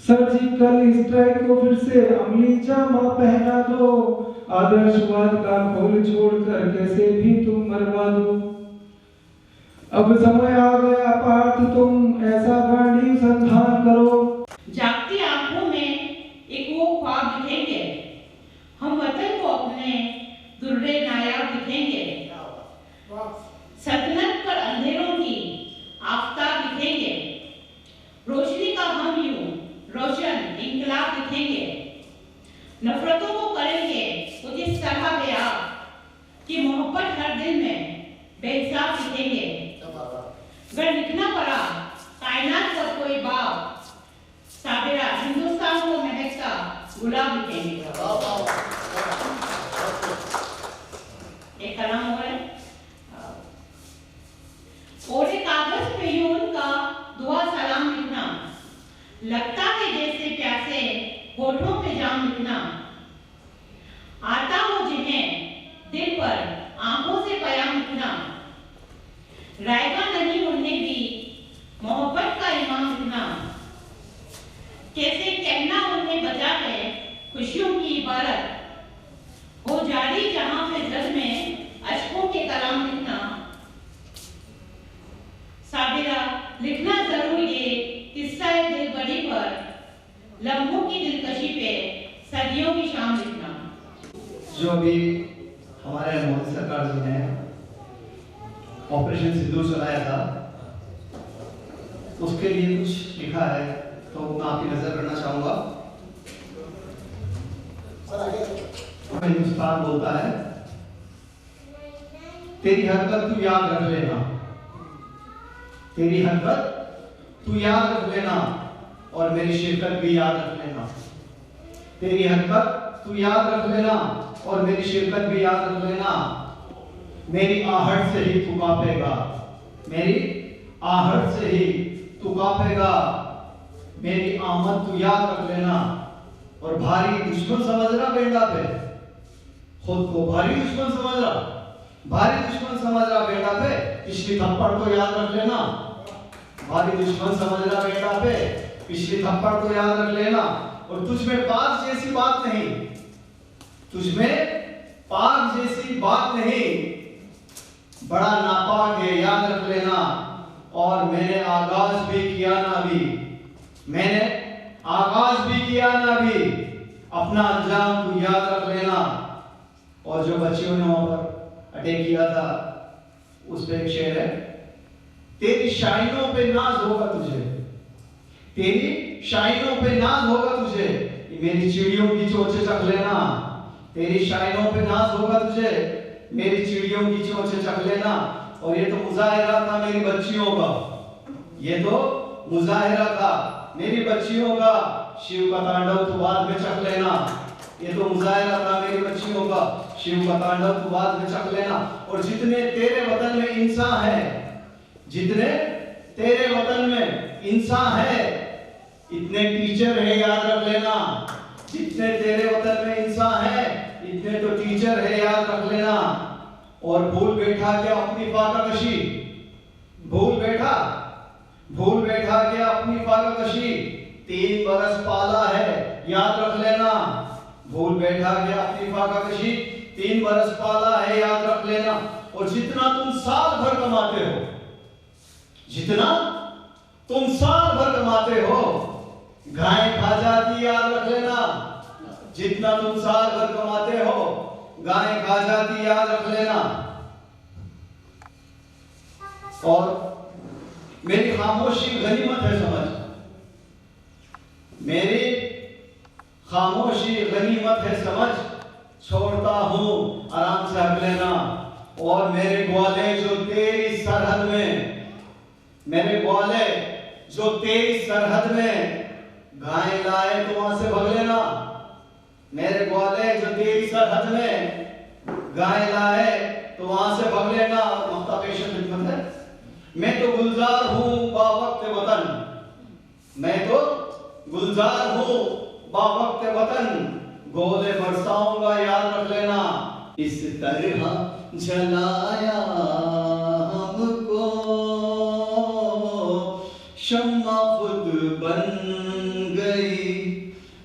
Speaker 7: सर्जिकल स्ट्राइक को फिर से अमली जामा पहना दो, आदर्शवाद का खोल छोड़कर कैसे भी तुम मरवा दो। अब समय आ गया पार्थ तुम ऐसा गांडी संधान करो।
Speaker 8: जागती आंखों में एक वो ख्वाब दिखेंगे, हम वतन को अपने दुर्रे नायाब दिखेंगे। सल्तनत पर अंधेरों की आफताब दिखेंगे, रोशनी का हम यूं रोशन इंकलाब दिखेंगे। नफरतों को करेंगे कुछ इस तरह बेआब कि मोहब्बत हर दिल में बेहिसाब दिखेंगे। अगर लिखना पड़ा कायनात पर कोई बाब, साबिरा हिंदुस्तान को महकता गुलाब लिखेंगे। एक कलाम हो है कोरे कागज पे यूं उनका दुआ सलाम लिखना, लगता है जैसे प्यासे होठों पे जाम लिखना। आता हो जिन्हें दिल पर आंखों से पयाम लिखना, रायगा नहीं उन्हें भी मोहब्बत का इमाम लिखना। कैसे कहना उन्हें बजा है खुशियों की इबारत, हो जारी जहां पे जग में अशकों के कलाम लिखना। साबिरा लिखना जरूर ये किस्सा है दिल बड़ी पर, लम्हों की दिलकशी पे सदियों की शाम लिखना।
Speaker 9: जो अभी हमारे मोदी सरकार जी ने ऑपरेशन सिंदूर चलाया था, उसके लिए कुछ लिखा है तो मैं आपकी नजर करना चाहूंगा। हिंदुस्तान बोलता है, तेरी हरकत तू याद रख लेना, तेरी हरकत तू याद रख लेना और मेरी शिरकत भी याद रख लेना। तेरी हरकत तू याद रख लेना और मेरी शिरकत भी याद रख लेना। मेरी आहट से ही तू कांपेगा, मेरी आहट से ही तू कांपेगा। मेरी आमद तू याद रख लेना और भारी दुश्मन समझ रहा बेटा पे, खुद को भारी दुश्मन समझ रहा, भारी दुश्मन समझ रहा बेटा पे, पिछली थप्पड़ को याद रख लेना। भारी दुश्मन समझ रहा बेटा पे, पिछली थप्पड़ को याद रख लेना। और तुझ में पाक जैसी बात नहीं, तुझ में पाक जैसी बात नहीं, बड़ा नापाक है याद रख लेना। और मैंने आगाज भी किया ना भी, मैंने आगाज भी किया ना भी, अपना अंजाम तू याद रख लेना। और जो बच्चियों ने वहां पर अटैक किया था, उस पे एक शेर है, तेरी शाइनों पे नाज होगा तुझे, तेरी शाइनों पे नाज होगा तुझे, मेरी चिड़ियों की चोंचे चख लेना। तेरी शाइनों पे नाज होगा तुझे, मेरी चिड़ियों की चोंचे चख लेना। और ये तो मुजाहिरा था मेरी बच्चियों का, ये तो मुजाहिरा था मेरी बच्चियों का, शिव का तांडव तू बाद में चख लेना। ये तो मुजाहिरा था मेरी बच्चियों का, शिव का तांडव तू बाद में चख लेना। और जितने तेरे वतन में इंसान है, जितने तेरे वतन में इंसान है, इतने टीचर है याद रख लेना। जितने तेरे वतन में इंसान है, इतने तो टीचर है याद रख लेना। और भूल बैठा क्या अपनी फाका कशी, भूल बैठा क्या अपनी फाका कशी, 3 बरस पाला है याद रख लेना। भूल बैठा क्या अपनी फाका कशी, 3 बरस पाला है याद रख लेना। और जितना तुम साल भर कमाते हो, जितना तुम साल भर कमाते हो, गाय खा जाती याद रख लेना। जितना तुम साल भर कमाते हो, गाय खा जाती याद रख लेना। और मेरी खामोशी गनीमत है समझ, मेरी खामोशी गनीमत है समझ, छोड़ता हूं आराम से हक लेना। और मेरे ग्वाले जो तेरी सरहद में, मेरे ग्वाले जो तेरी सरहद में, गाय लाए तो वहां से भग लेना। मेरे ग्वाले जो तेरी सरहद में, गाय लाए तो वहां से भग लेना। और मफ्ता पेश खिदमत है, मैं तो गुलजार हूं बावक्त वतन, मैं तो गुलजार हूं बावक्त वतन, गोले बरसाऊंगा याद रख लेना। इस तरह जलाया हमको शम्मा खुद बन गई,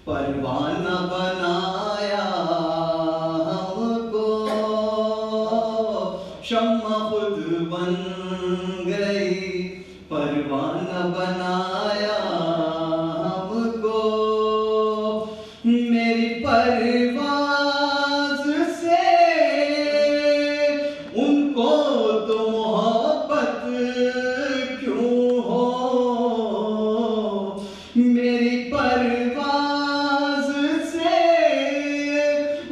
Speaker 9: परवाना बनाया हमको शम्मा खुद बन गई। परवाज़ से उनको तो मोहब्बत क्यों हो, मेरी परवाज़ से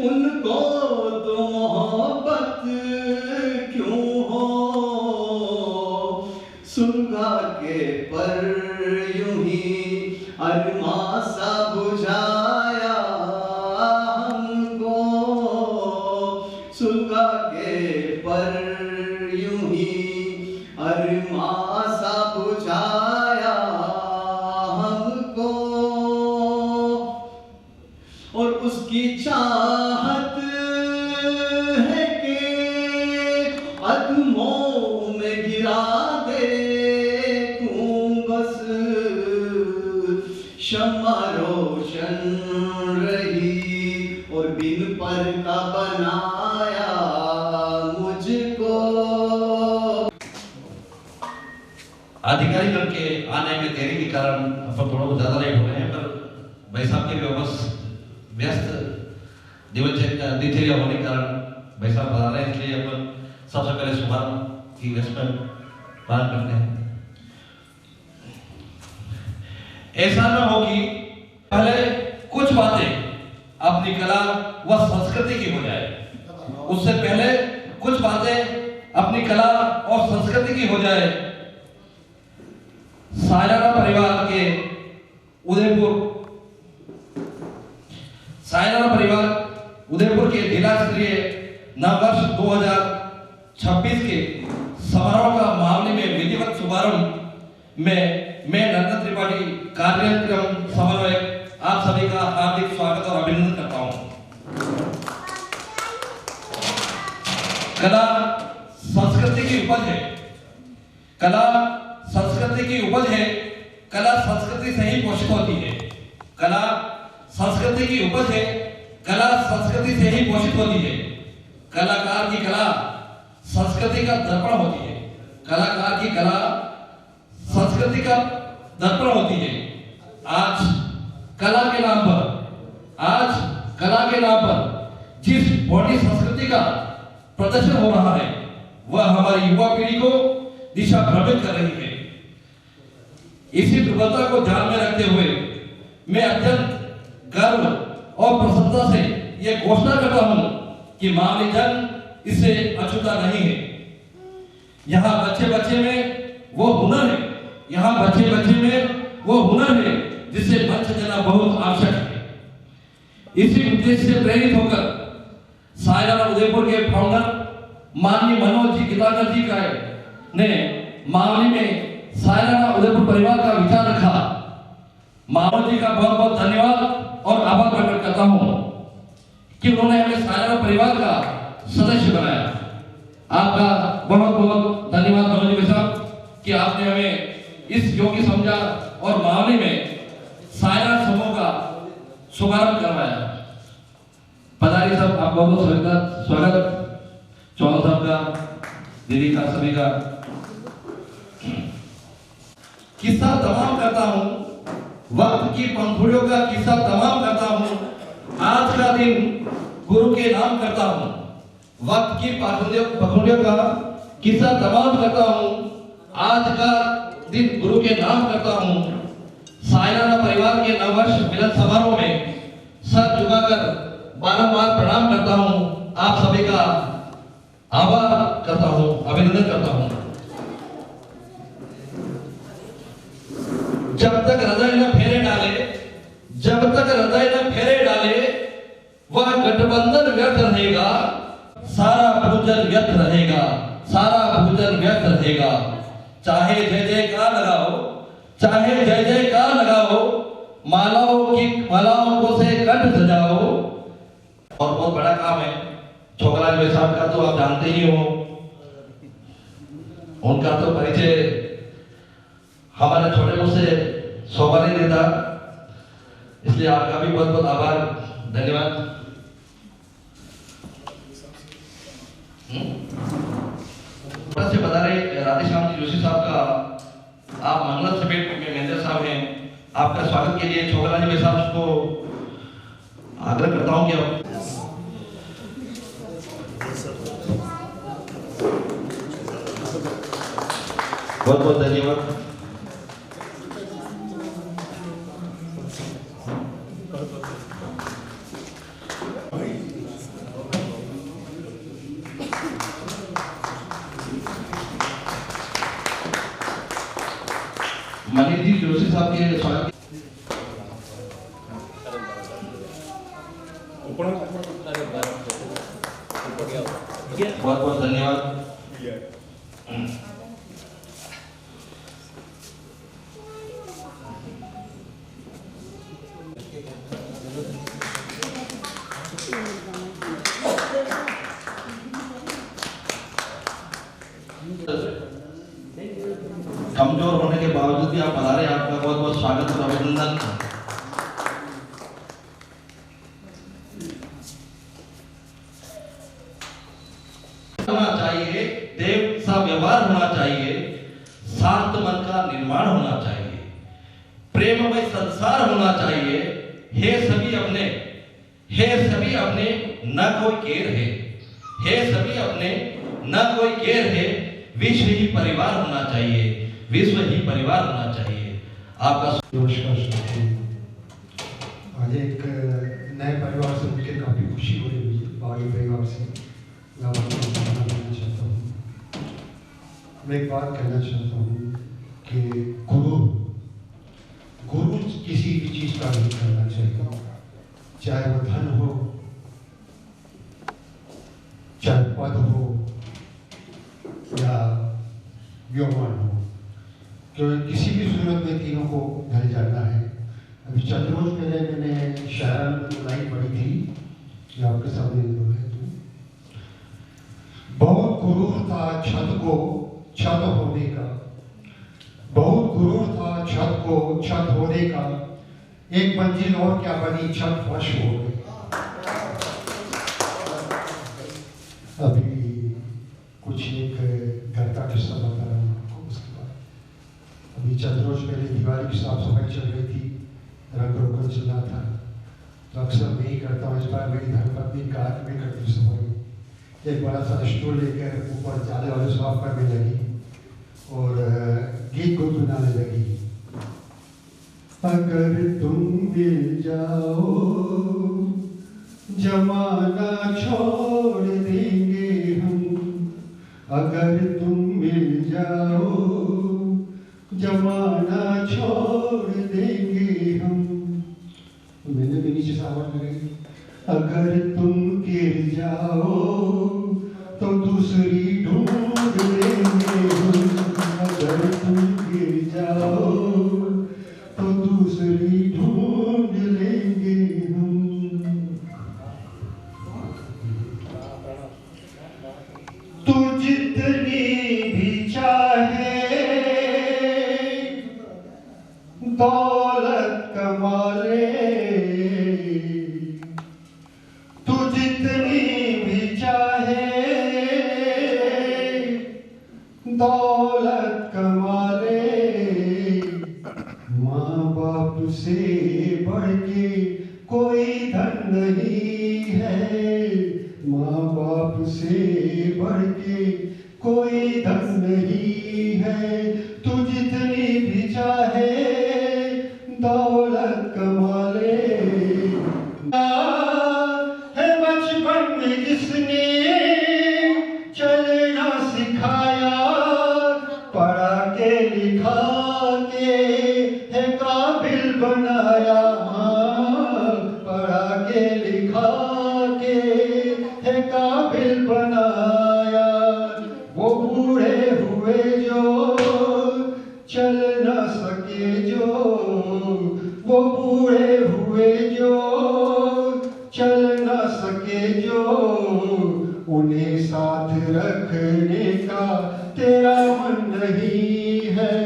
Speaker 9: उनको तो मोहब्बत क्यों हो, सुलगा के पर यूं ही अरमा सा बुझाया हमको, सुलगा के पर यूं ही अरमा सा बुझाया हमको, और उसकी चाहत है कि अदमों में गिरा दे तू बस, शम्मा रोशन रही और बिन पर का बनाया मुझको।
Speaker 4: अधिकारी दल के आने में देरी के कारण अपन थोड़ा बहुत ज्यादा लेट हो गए हैं, पर भाई साहब के भी बस व्यस्त दिनचर्या होने के कारण भाई साहब बता रहे हैं, इसलिए अपन सबसे पहले शुभारंभ की व्यवस्था पालन करते हैं। ऐसा न हो कि पहले कुछ बातें अपनी कला व संस्कृति की हो जाए, उससे पहले कुछ बातें अपनी कला और संस्कृति की हो जाए। सायराना परिवार के उदयपुर के जिला स्तरीय नववर्ष 2026 के समारोह का मामले में विधिवत शुभारंभ में मैं नंदन त्रिपाठी कार्यक्रम समन्वयक आप सभी का हार्दिक स्वागत और अभिनंदन करता हूं। कला संस्कृति की उपज है, कला संस्कृति की उपज है, कला संस्कृति से ही पोषित होती है, कला संस्कृति की उपज है, कला संस्कृति से ही पोषित होती है। कलाकार की कला संस्कृति का दर्पण होती है, कलाकार की कला संस्कृति का दर्पण होती है। आज कला के नाम पर जिस बौद्धिक संस्कृति का प्रदर्शन हो रहा है वह हमारी युवा पीढ़ी को दिशा भ्रमित कर रही है। इसी दुर्बलता को ध्यान में रखते हुए मैं अत्यंत गर्व और प्रसन्नता से यह घोषणा करता हूं कि मामली जन इससे अछूता नहीं है। यहाँ बच्चे में वो हुनर है, यहाँ बच्चे में वो हुनर है जिससे मंच देना बहुत आवश्यक है। इसी उद्देश्य से प्रेरित होकर सायराना उदयपुर के फाउंडर माननीय मनोज जी गितागर जी का ने मामले में सायराना उदयपुर परिवार का विचार रखा। मनोज जी का बहुत बहुत धन्यवाद और आभार प्रकट करता हूं कि उन्होंने हमें सायराना परिवार का सदस्य बनाया। आपका बहुत बहुत धन्यवाद मनोज जी साहब कि आपने हमें इस योग्य समझा और मामले में सायराना समूह का शुभारंभ करवाया। पधारी साहब आप बहुत बहुत स्वागत, चौहान साहब का, दीदी का, सभी का। किस्सा तमाम करता हूं, वक्त की पंखुड़ियों का किस्सा तमाम करता हूं, आज का दिन गुरु के नाम करता हूं। वक्त की पंखुड़ियों का किस्सा तमाम करता हूं, आज का दिन गुरु के नाम करता हूं। सायराना परिवार के नववर्ष मिलन समारोह में सर झुकाकर बारंबार प्रणाम करता हूं। आप सभी का आभार करता हूं, अभिनंदन करता हूं। जब तक हृदय न फेरे डाले वह गठबंधन व्यर्थ रहेगा, सारा भोजन व्यर्थ रहेगा। चाहे जय जयकार लगाओ, मालाओं को से कंठ सजाओ। और बहुत बड़ा काम है छोकराज भाई साहब का, तो आप जानते ही हो, उनका तो परिचय हमारे छोटे मुझसे शोभा नहीं देता, इसलिए आपका भी बहुत बहुत आभार, धन्यवाद। से बता रहे राधेश्याम जी जोशी साहब का आप मंगल समेट में मैनेजर साहब हैं, आपका स्वागत के लिए छोकराज भाई साहब को आग्रह करता हूं कि आप बहुत बहुत धन्यवाद। मनीष जी जोशी साहब के स्वागत बहुत बहुत धन्यवाद। कमजोर होने के बावजूद भी आप पधारे, आपका बहुत बहुत स्वागत और अभिनंदन। होना चाहिए, देव सा व्यवहार होना चाहिए, शांत मन का निर्माण होना चाहिए, प्रेममय संसार होना चाहिए। हे सभी अपने न कोई केर है, हे सभी अपने न कोई केर है, विश्व ही परिवार होना चाहिए, विश्व ही परिवार होना चाहिए। आपका
Speaker 10: नमस्कार साथियों, आज एक नए परिवार से मिलकर काफ़ी खुशी हो रही है। बागी परिवार से मैं आपको कहना चाहता हूँ, मैं एक बात कहना चाहता हूँ कि गुरु किसी भी चीज़ का नहीं करना चाहिए, चाहे वो धन हो, चाहे पद हो या यौवन हो, क्योंकि किसी भी सूरत में तीनों को ढल जाना है। अभी चंद रोज पहले मैंने शायराना लाइन पढ़ी थी, जो आपके सामने है। बहुत गुरूर था छत को छत होने का, बहुत गुरूर था छत को छत होने का, एक मंजिल और क्या बनी छत फर्श हो गई। अभी कुछ एक घर का किस्सा बता रहा हूँ आपको। उसके बाद अभी चंद रोज पहले दिवाली की साफ सफाई चल रही थी, रंग रोगन चल रहा था, तो अक्सर मैं ही करता हूँ। इस बार मेरी धर्मपत्नी कहा कि मैं करती हूँ सफाई। एक बड़ा सा स्टूल लेकर ऊपर जाले वाले साफ करने लगी और गीत गुनगुनाने लगी। अगर तुम मिल जाओ जमाना छोड़ देंगे हम, अगर तुम मिल जाओ जमाना छोड़ देंगे हम। मैंने भी नीचे से आवाज लगाई, अगर तुम गिर जाओ तो दूसरी ढूंढ लेंगे हम, अगर तुम गिर जाओ तो दूसरी ढूंढ लेंगे हम। तू जितनी भी चाहे दौलत कमा ले, तू जितनी भी चाहे दौलत कमा ले, माँ बाप से बढ़ के कोई धन नहीं है, माँ बाप से बढ़ के कोई धन नहीं है। तू जितनी भी चाहे दौलत कमा ले, है बचपन में जिसने चलना सिखाया, पढ़ा के लिखा के है काबिल बनाया, पढ़ा के लिखा के है काबिल बनाया। वो बूढ़े हुए जो चल न सके जो, वो बूढ़े हुए जो चल न सके जो, उन्हें साथ रखने का तेरा मन नहीं है,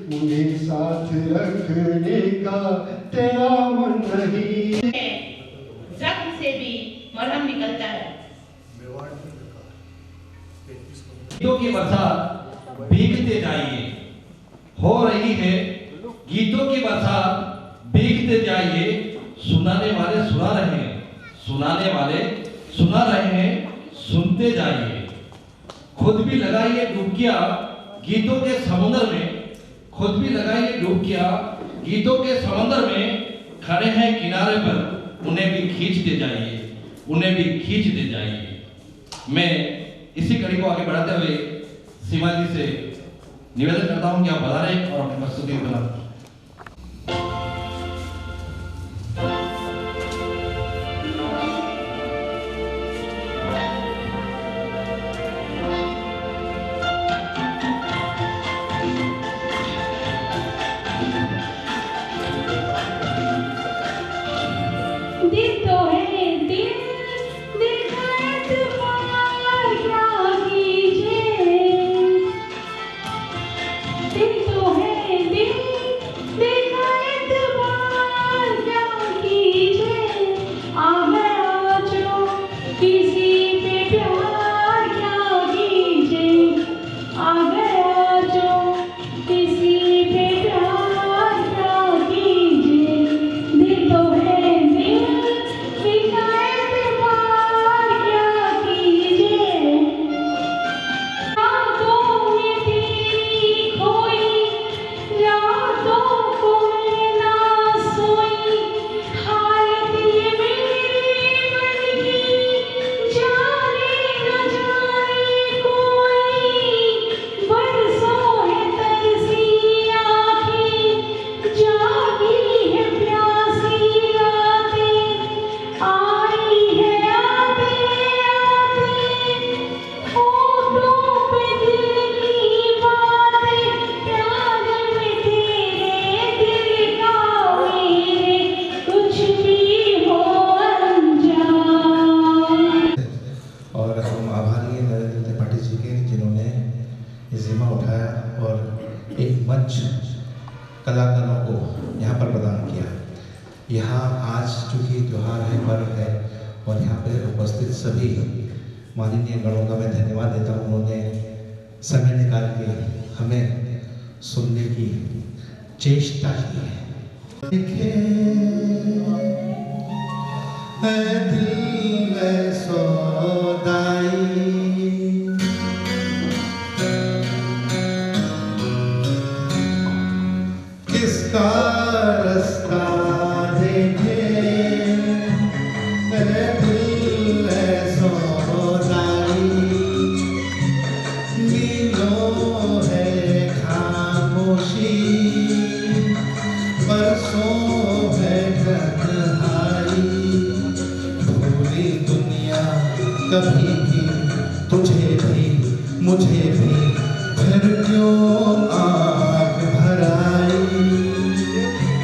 Speaker 10: उन्हें साथ रखने का तेरा मन नहीं।
Speaker 8: जख्म से भी मरहम निकलता है।
Speaker 4: गीतों की बरसात भीगते जाइए, हो रही है गीतों की बरसात भीगते जाइए, सुनाने वाले सुना रहे हैं, सुनाने वाले सुना रहे हैं, सुनते जाइए। खुद भी लगाइए डुबकियां गीतों के समुद्र में, खुद भी लगाइए डुबकियां गीतों के समुद्र में। खड़े हैं किनारे पर, उन्हें भी खींचते जाइए, उन्हें भी खींचते जाइए। मैं इसी कड़ी को आगे बढ़ाते हुए सीमा जी से निवेदन करता हूं कि आप बता रहे और अपनी प्रस्तुति बना।
Speaker 8: दिल तो है दिल, दिल का एतबार क्या कीजिए। दिल तो है दिल, दिल का एतबार क्या कीजिए। आ गया जो किसी पे प्यार क्या कीजिए। आ गया जो किसी पे प्यार क्या कीजिए। दिल तो है
Speaker 11: कलाकारों को यहाँ पर प्रदान किया। यहाँ आज चूँकि त्यौहार है, पर्व है, और यहाँ पर उपस्थित सभी माननीय गणों का मैं धन्यवाद देता हूँ। उन्होंने समय निकाल के हमें सुनने की चेष्टा की है। दिल में सौदाई किसका रास्ता देखे, दिल में सौदाई नीलों है खामोशी, बरसों है तन्हाई। पूरी दुनिया कभी भी तुझे भी मुझे भी फिर क्यों आग भराई।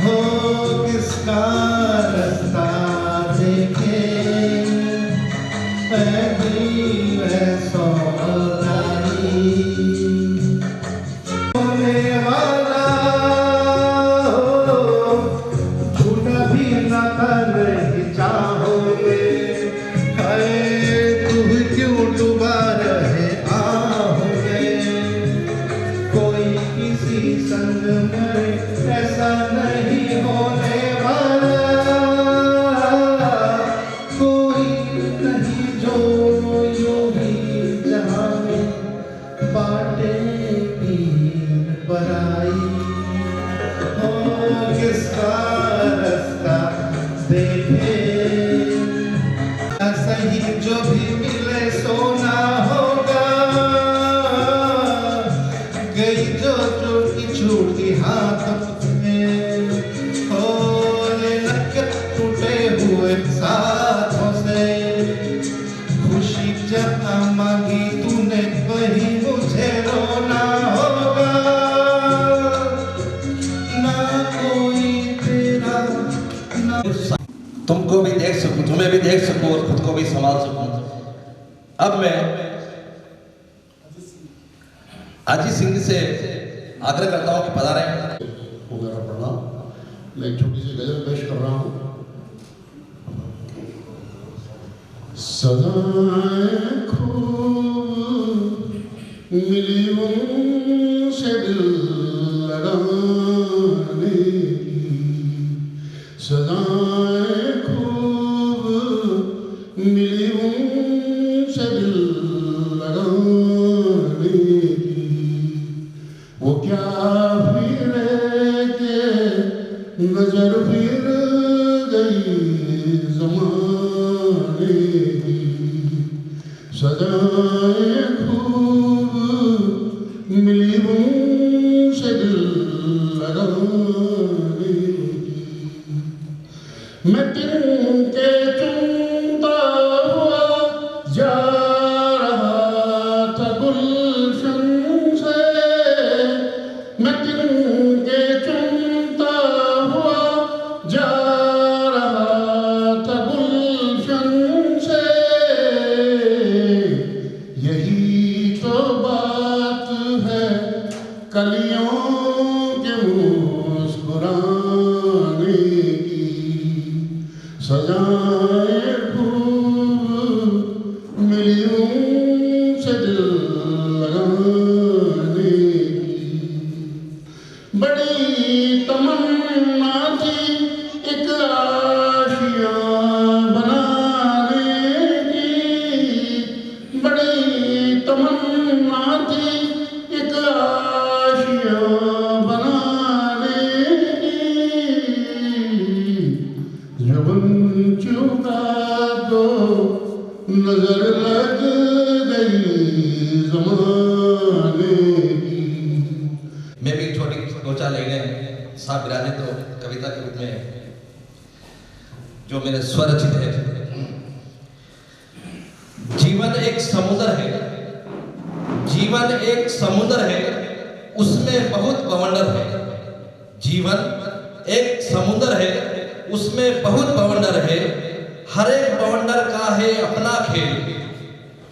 Speaker 11: हो किसका रास्ता देखे, दिल में सौदाई। होने वाला झूठा भी न कर चाहोगे, तू क्यों डूबा रहे आहों में। कोई किसी संग में ऐसा नहीं होने वाला, कोई नहीं जो यूं ही जहां में बाटे पीर बराई। हो किसका रास्ता देखे, सही जो भी मिले सोना होगा, गई जो टूटी छूटी हाथ में, हो लग टूटे हुए साथों से। खुशी जहाँ मांगी तूने वही मुझे रोना होगा, ना कोई तेरा ना।
Speaker 4: तुमको भी देख सकूं, तुम्हें भी देख सकूं और खुद को भी संभाल सकूं। अब मैं अजीत सिंह से आग्रह करता हूं कि पधारें।
Speaker 10: मेरा प्रणाम। मैं एक छोटी सी गजल पेश कर रहा हूँ। सदाएं खूब मिली उनसे दिल लगाने की, सदाएं
Speaker 12: मिली उनसे दिल लगाने की, वो क्या फिर के नजर फिर गई ज़माने की, सजाए खूब मिली उनसे दिल लगाने की। मैं तिनके चुनता हुआ जा रहा था गुलशन से, मैं तिनके चुनता हुआ जा रहा था गुलशन से। यही तो बात है कलियों के मुस्कुराने की, सजाए खूब मिली उनसे दिल लगाने की। बड़ी तमन्ना थी एक आशियाँ बनाने की, बड़ी तमन्ना थी एक आशियाँ बनाने की। जब चुका तो नजर लग गई ज़माने की।
Speaker 4: मैं भी छोटी दो चार लाइनें साहब बिराने तो कविता के रूप में जो मेरे स्वरचित है। जीवन एक समुद्र है, जीवन एक समुद्र है, उसमें बहुत बवंडर है। जीवन एक समुद्र है, उसमें बहुत बवंडर है। हर एक बवंडर का है अपना खेल,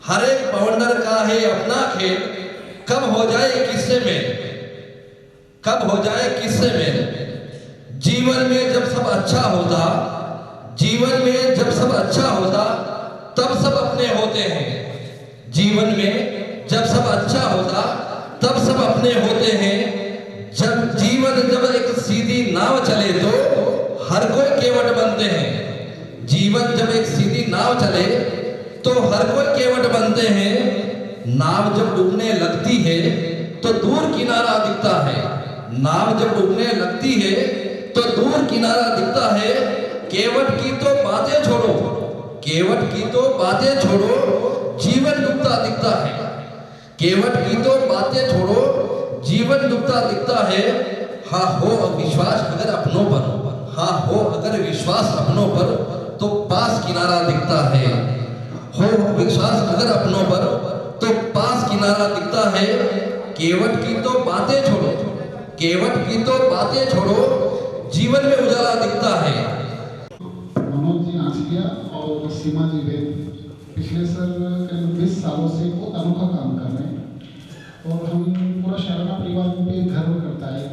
Speaker 4: हर एक बवंडर का है अपना खेल। कब हो जाए किस्से में, कब हो जाए किस्से में। जीवन में जब सब अच्छा होता, जीवन में जब सब अच्छा होता, तब सब अपने होते हैं। जीवन में जब सब अच्छा होता, तब सब अपने होते हैं। जब जीवन जब एक सीधी नाव चले तो हर कोई केवट बनते हैं। जीवन जब एक सीधी नाव चले तो हर कोई केवट बनते हैं। नाव जब डूबने लगती है तो दूर किनारा दिखता है, नाव जब डूबने लगती है तो दूर किनारा दिखता है। केवट की तो बातें छोड़ो, केवट की तो बातें छोड़ो, जीवन डूबता दिखता है। केवट की तो बातें छोड़ो, जीवन डूबता दिखता है। हाँ हो विश्वास अगर अपनों पर, हाँ हो अगर विश्वास अपनों पर, तो पास किनारा दिखता है। हो विश्वास अगर अपनों पर, तो पास किनारा दिखता है। केवट की तो बातें छोड़ो, केवट की तो बातें छोड़ो, जीवन में उजाला दिखता है।
Speaker 1: मनोज जी आंसलिया और सीमा जी वेद पिछले करीब 20 सालों से बहुत अनोखा काम कर रहे हैं और हम पूरा शायराना परिवार पे गर्व करता है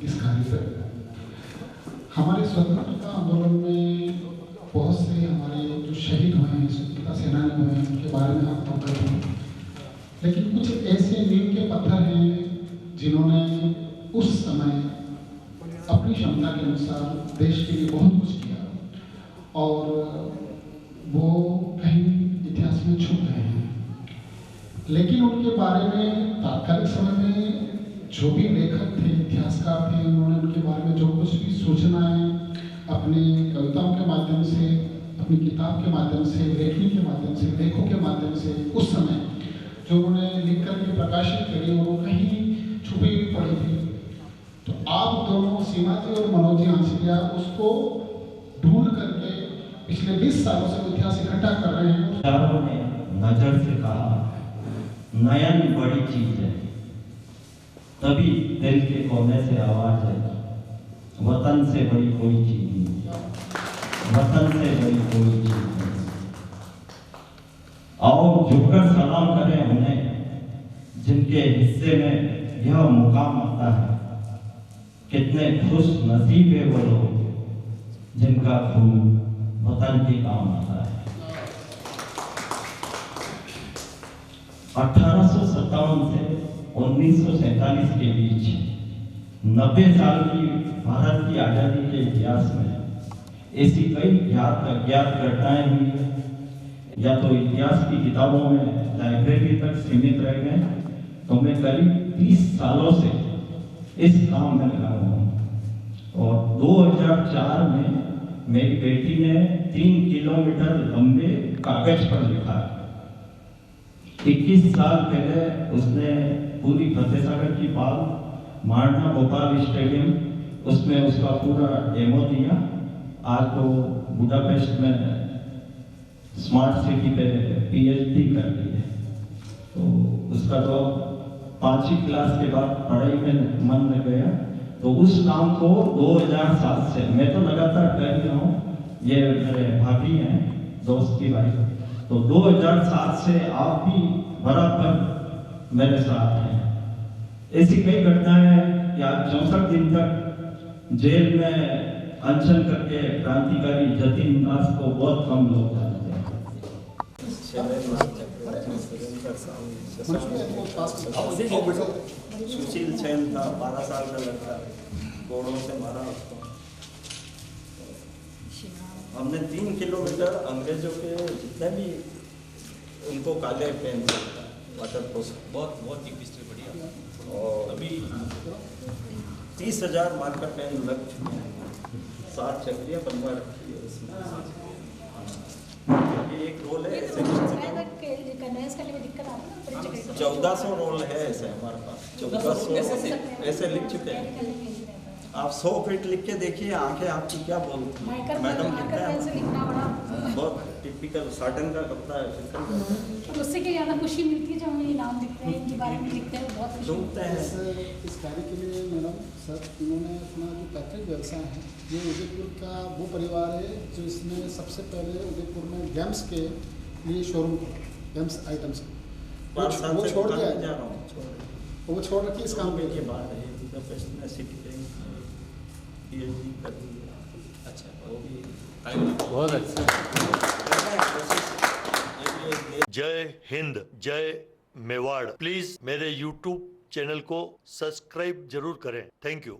Speaker 1: इस कार्य पर। हमारे स्वतंत्रता आंदोलन में बहुत से हमारे जो शहीद हुए हैं, स्वतंत्रता सेनानी हुए हैं, उनके बारे में हम अवगत हैं। लेकिन कुछ ऐसे नींव के पत्थर हैं जिन्होंने उस समय अपनी क्षमता के अनुसार देश के लिए बहुत कुछ किया और वो कहीं इतिहास में छुप गए हैं। लेकिन उनके बारे में तात्कालिक समय में जो भी लेखक थे, इतिहासकार थे, उन्होंने उनके बारे में जो कुछ भी सूचनाएं अपनी कविताओं के माध्यम से, अपनी किताब के माध्यम से, लेखनी के माध्यम से, लेखों के माध्यम से उस समय जो उन्होंने लिख करके प्रकाशित करी वो कहीं छुपी हुई पड़ी थी। तो आप दोनों सीमा जी और मनोज जी आंसलिया उसको ढूंढ करके पिछले 20 सालों से इतिहास इकट्ठा कर रहे हैं।
Speaker 13: चारों ने नजर से कहा नयन बड़ी चीज है, तभी दिल के कोने से आवाज है वतन से बड़ी कोई चीज नहीं, वतन से बड़ी कोई चीज नहीं। आओ झुककर सलाम करें उन्हें जिनके हिस्से में यह मुकाम आता है। कितने खुश नसीब है वो लोग जिनका खून वतन के काम आता है। 1857 से 1947 के बीच 90 साल की भारत की आजादी के इतिहास में ऐसी कई ज्ञात घटनाएं हुई या तो इतिहास की किताबों में लाइब्रेरी तक सीमित रह गए, तो मैं करीब 30 सालों से इस काम में लगा हुआ हूँ। और 2004 में मेरी बेटी ने 3 किलोमीटर लंबे कागज पर लिखा। 21 साल पहले उसने पूरी फतेहसागर की पाल, मारना भोपाल स्टेडियम, उसमें उसका पूरा डेमो दिया। आज तो बुडापेस्ट में स्मार्ट सिटी पे PhD कर ली है। तो उसका तो 5वीं क्लास के बाद पढ़ाई में मन लग गया। तो उस काम को 2007 से मैं तो लगातार कर रहा हूँ, ये मेरे भाभी हैं, दोस्त की वाइफ। तो 2007 से आप भी बराबर मेरे साथ हैं। ऐसी कई घटनाएं हैं कि आज 64 दिन तक जेल में अनशन करके क्रांतिकारी जतीन दास को बहुत कम लोग जानते हैं।
Speaker 14: सुशील सेन था, 12 साल का लड़का, गोड़ों से मारा उसको। हमने 3 किलोमीटर अंग्रेजों के जितने भी उनको काले पेन वाटर प्रूफ बहुत ही पिछले बढ़िया। और अभी 30,000 मार्कर पेन लग चुके हैं। 7 चक्रियाँ बनवा रखी है उसमें। ये एक रोल है, 1400 रोल है ऐसे हमारे पास। 1400 ऐसे लिख चुके हैं। आप 100 फीट लिख के देखिए, आंखें आपकी क्या बोलती हैं। मैडम लिखता है बहुत टिपिकल साटन का कपड़ा है।
Speaker 15: तो उससे क्या ज़्यादा खुशी मिलती है जब हमें ये नाम लिखते हैं, इनके बारे में लिखते हैं, बहुत खुशी
Speaker 14: मिलते हैं।
Speaker 1: इस कार्य के लिए मैडम सर, इन्होंने अपना जो पैतृक व्यवसाय है, ये उदयपुर का वो परिवार है जो इसने सबसे पहले उदयपुर में गेम्स के लिए शोरूम खोला, गेम्स आइटम्स। वो छोड़ दिया, वो छोड़ रखी इस काम के
Speaker 14: बाद सिटी PhD कर दी। अच्छा, वो भी
Speaker 3: बहुत अच्छा।
Speaker 2: जय हिंद, जय मेवाड़। प्लीज मेरे YouTube चैनल को सब्सक्राइब जरूर करें। Thank you.